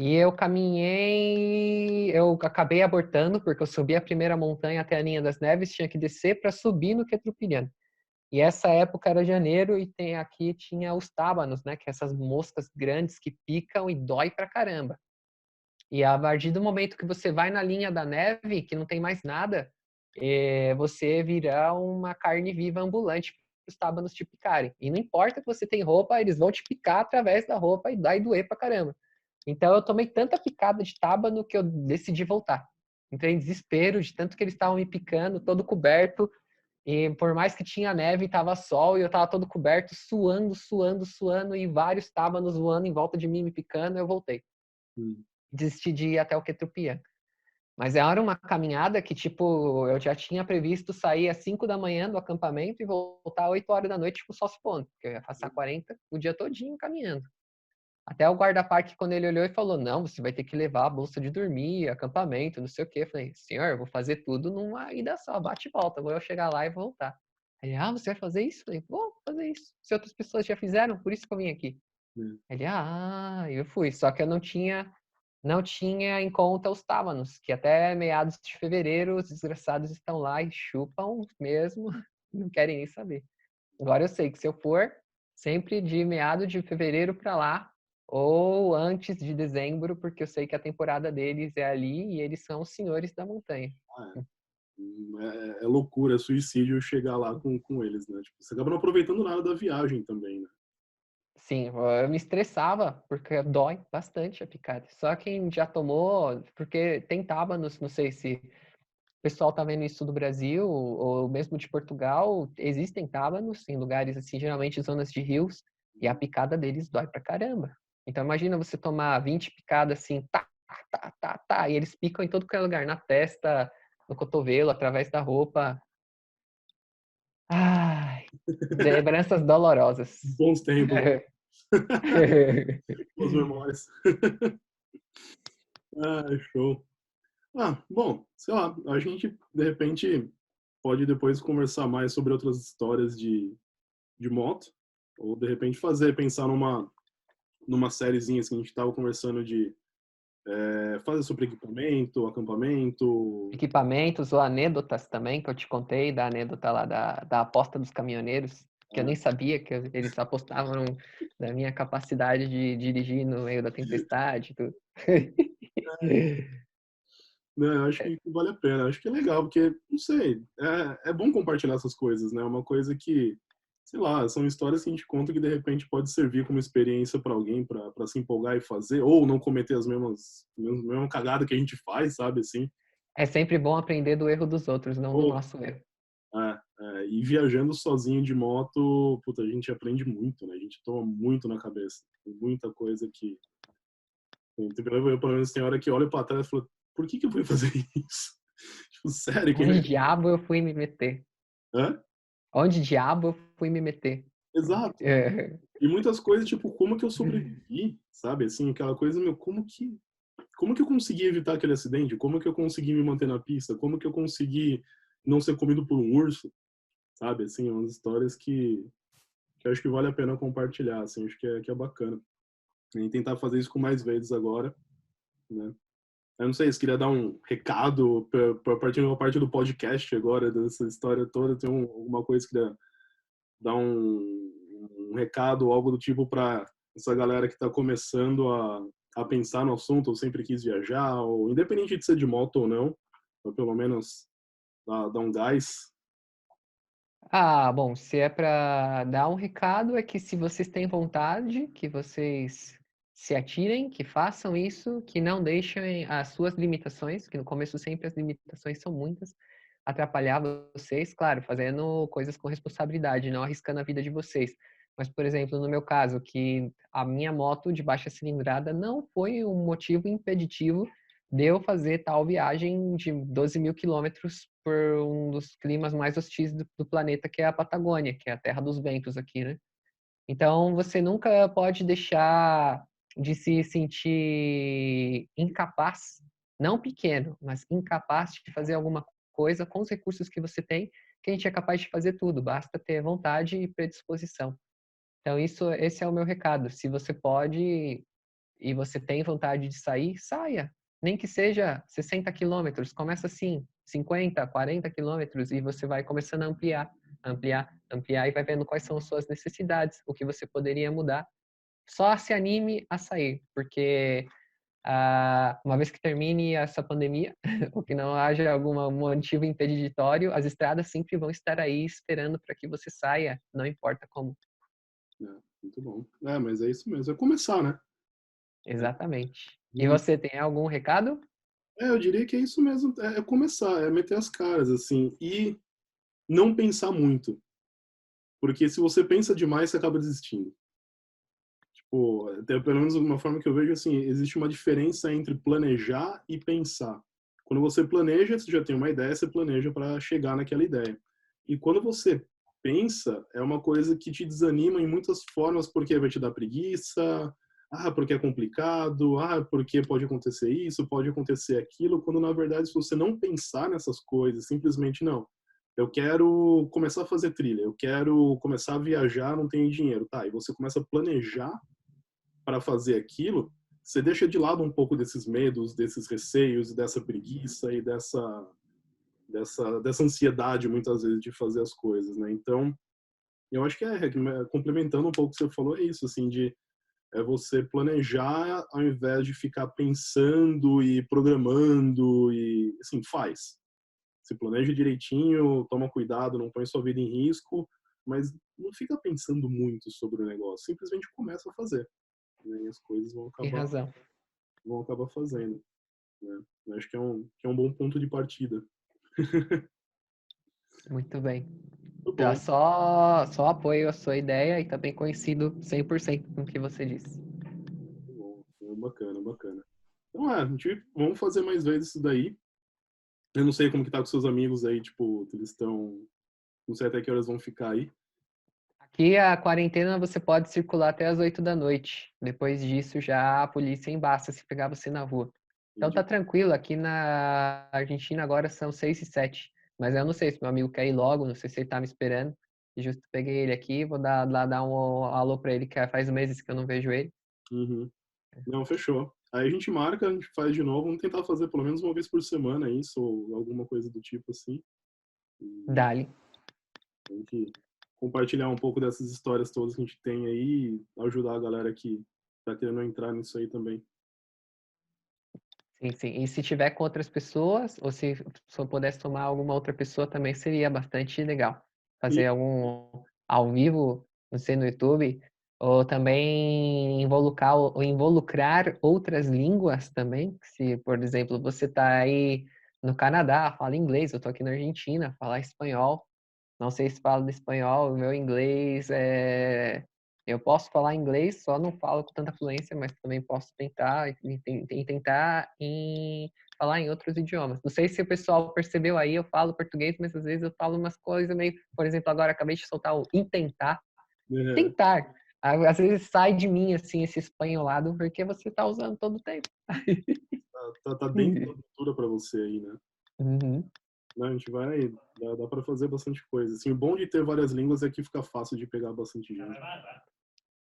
E eu caminhei, eu acabei abortando, porque eu subi a primeira montanha até a linha das neves, tinha que descer para subir no Quetrupilhán. E essa época era janeiro e aqui tinha os tábanos, né, que é essas moscas grandes que picam e dói pra caramba. E a partir do momento que você vai na linha da neve, que não tem mais nada, você vira uma carne viva ambulante para os tábanos te picarem. E não importa que você tem roupa, eles vão te picar através da roupa e dá doer pra caramba. Então eu tomei tanta picada de tábano que eu decidi voltar. Entrei em desespero de tanto que eles estavam me picando, todo coberto. E por mais que tinha neve, estava sol e eu estava todo coberto, suando, suando, suando e vários tábanos voando em volta de mim me picando, eu voltei. Hum. Desisti de ir até o Quetrupia. Mas era uma caminhada que, tipo, eu já tinha previsto sair às 5 da manhã do acampamento e voltar às 8 horas da noite com o sol se pondo, porque eu ia passar 40 o dia todinho caminhando. Até o guarda-parque, quando ele olhou e falou, não, você vai ter que levar a bolsa de dormir, acampamento, não sei o quê. Eu falei, senhor, eu vou fazer tudo numa ida só, bate e volta, vou eu chegar lá e voltar. Ele, você vai fazer isso? Eu falei, vou fazer isso. Se outras pessoas já fizeram, por isso que eu vim aqui. É. Ele, eu fui. Só que eu não tinha não tinha em conta os tábanos, que até meados de fevereiro os desgraçados estão lá e chupam mesmo, não querem nem saber. Agora eu sei que se eu for, sempre de meado de fevereiro para lá, ou antes de dezembro, porque eu sei que a temporada deles é ali e eles são os senhores da montanha. Ah, é loucura, é suicídio chegar lá com eles, né? Tipo, você acaba não aproveitando nada da viagem também, né? Sim, eu me estressava, porque dói bastante a picada. Só quem já tomou, porque tem tábanos, não sei se o pessoal tá vendo isso do Brasil ou mesmo de Portugal, existem tábanos em lugares assim, geralmente zonas de rios, e a picada deles dói pra caramba. Então imagina você tomar 20 picadas assim, tá, tá, tá, tá, e eles picam em todo que é lugar, na testa, no cotovelo, através da roupa. Ai, lembranças dolorosas. Bons tempos, boas memórias. Ah, show. Ah, bom, sei lá, a gente de repente pode depois conversar mais sobre outras histórias de moto, ou de repente pensar numa sériezinha assim, que a gente tava conversando de fazer sobre equipamento, acampamento. Equipamentos ou anedotas também, que eu te contei da anedota lá da aposta dos caminhoneiros, que eu nem sabia que eles apostavam na minha capacidade de dirigir no meio da tempestade e tudo. Né, eu acho que vale a pena, eu acho que é legal, porque, não sei, é bom compartilhar essas coisas, né? É uma coisa que, sei lá, são histórias que a gente conta que de repente pode servir como experiência para alguém, para se empolgar e fazer, ou não cometer as mesma cagada que a gente faz, sabe, assim. É sempre bom aprender do erro dos outros, não do Ou, nosso erro. e viajando sozinho de moto, puta, a gente aprende muito, né? A gente toma muito na cabeça. Tem muita coisa que. Eu, pelo menos, tem hora que olho para trás e falo, por que eu fui fazer isso? Tipo, sério, que Onde negócio. diabo eu fui me meter? Hã? Onde diabo eu fui me meter? Exato. É. E muitas coisas, tipo, como que eu sobrevivi, sabe? Assim, aquela coisa, meu, como que eu consegui evitar aquele acidente? Como que eu consegui me manter na pista? Como que eu consegui não ser comido por um urso? Sabe? Assim, umas histórias que eu acho que vale a pena compartilhar, assim, acho que é bacana. E tentar fazer isso com mais vezes agora, né? Eu não sei, se queria dar um recado para partir de uma parte do podcast agora, dessa história toda, tem alguma coisa que queria dar um recado, algo do tipo para essa galera que está começando a pensar no assunto, ou sempre quis viajar, ou independente de ser de moto ou não, ou pelo menos dar um gás. Ah, bom, se é para dar um recado, é que se vocês têm vontade, que vocês se atirem, que façam isso, que não deixem as suas limitações, que no começo sempre as limitações são muitas, atrapalhar vocês, claro, fazendo coisas com responsabilidade, não arriscando a vida de vocês. Mas, por exemplo, no meu caso, que a minha moto de baixa cilindrada não foi um motivo impeditivo de eu fazer tal viagem de 12 mil quilômetros por um dos climas mais hostis do planeta, que é a Patagônia, que é a terra dos ventos aqui, né? Então, você nunca pode deixar de se sentir incapaz, não pequeno, mas incapaz de fazer alguma coisa com os recursos que você tem, que a gente é capaz de fazer tudo, basta ter vontade e predisposição. Então, esse é o meu recado. Se você pode e você tem vontade de sair, saia. Nem que seja 60 quilômetros, começa assim, 50, 40 quilômetros, e você vai começando a ampliar, ampliar, ampliar, e vai vendo quais são as suas necessidades, o que você poderia mudar. Só se anime a sair, porque uma vez que termine essa pandemia, ou que não haja algum motivo impeditório, as estradas sempre vão estar aí esperando para que você saia, não importa como. Muito bom. Mas é isso mesmo, é começar, né? Exatamente. E E, você tem algum recado? eu diria que é isso mesmo, é começar, é meter as caras, assim, e não pensar muito, porque se você pensa demais, você acaba desistindo. Tipo, até pelo menos uma forma que eu vejo assim, existe uma diferença entre planejar e pensar. Quando você planeja, você já tem uma ideia, você planeja para chegar naquela ideia. E quando você pensa, é uma coisa que te desanima em muitas formas, porque vai te dar preguiça, porque é complicado, porque pode acontecer isso, pode acontecer aquilo, quando na verdade se você não pensar nessas coisas, simplesmente não. Eu quero começar a fazer trilha, eu quero começar a viajar, não tenho dinheiro, tá? E você começa a planejar para fazer aquilo, você deixa de lado um pouco desses medos, desses receios, dessa preguiça e dessa ansiedade, muitas vezes, de fazer as coisas, né? Então, eu acho que complementando um pouco o que você falou, é isso, assim, é você planejar ao invés de ficar pensando e programando e, assim, faz. Se planeja direitinho, toma cuidado, não põe sua vida em risco, mas não fica pensando muito sobre o negócio, simplesmente começa a fazer, né? E as coisas Tem razão. vão acabar fazendo, né? Eu acho que é um bom ponto de partida. Muito bem. Muito Já bom. só apoio a sua ideia e também coincido 100% com o que você disse. Muito bom. É bacana, bacana. Então, vamos fazer mais vezes isso daí. Eu não sei como que tá com seus amigos aí, tipo, eles estão, não sei até que horas vão ficar aí. Aqui a quarentena você pode circular até as 8 da noite. Depois disso já a polícia embaça se pegar você na rua. Então tá Entendi. tranquilo, aqui na Argentina agora são 6h07. Mas eu não sei se meu amigo quer ir logo, não sei se ele tá me esperando. E justo peguei ele aqui, vou dar um alô pra ele, que faz meses que eu não vejo ele. Uhum. Não, fechou. Aí a gente marca, a gente faz de novo, vamos tentar fazer pelo menos uma vez por semana isso, ou alguma coisa do tipo assim. E Dali. a gente compartilhar um pouco dessas histórias todas que a gente tem aí e ajudar a galera que tá querendo entrar nisso aí também. Sim, sim. E se tiver com outras pessoas, ou se eu pudesse tomar alguma outra pessoa, também seria bastante legal. E, Fazer algum ao vivo, não sei, no YouTube, ou também involucrar outras línguas também. Se, por exemplo, você está aí no Canadá, fala inglês, eu estou aqui na Argentina, falar espanhol. Não sei se falo espanhol, o meu inglês é. Eu posso falar inglês, só não falo com tanta fluência, mas também posso tentar falar em outros idiomas. Não sei se o pessoal percebeu aí, eu falo português, mas às vezes eu falo umas coisas meio. Por exemplo, agora acabei de soltar o intentar. é, Tentar. Às vezes sai de mim assim esse espanholado, porque você está usando todo o tempo. tá dentro da cultura para você aí, né? Uhum. Não, a gente vai, dá para fazer bastante coisa. Assim, o bom de ter várias línguas é que fica fácil de pegar bastante gente.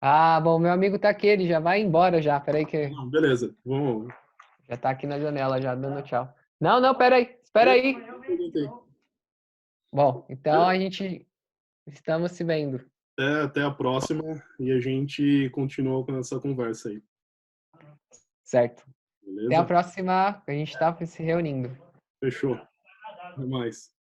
Ah, bom, meu amigo tá aqui, ele já vai embora já. Peraí que Não, beleza, vamos. já tá aqui na janela, já dando tchau. Não, não, peraí, espera É, aí. perguntei. Bom, então Beleza. a gente estamos se vendo, Até a próxima e a gente continua com essa conversa aí. certo? Até a Beleza? próxima, a gente tá se reunindo. Fechou. Até mais.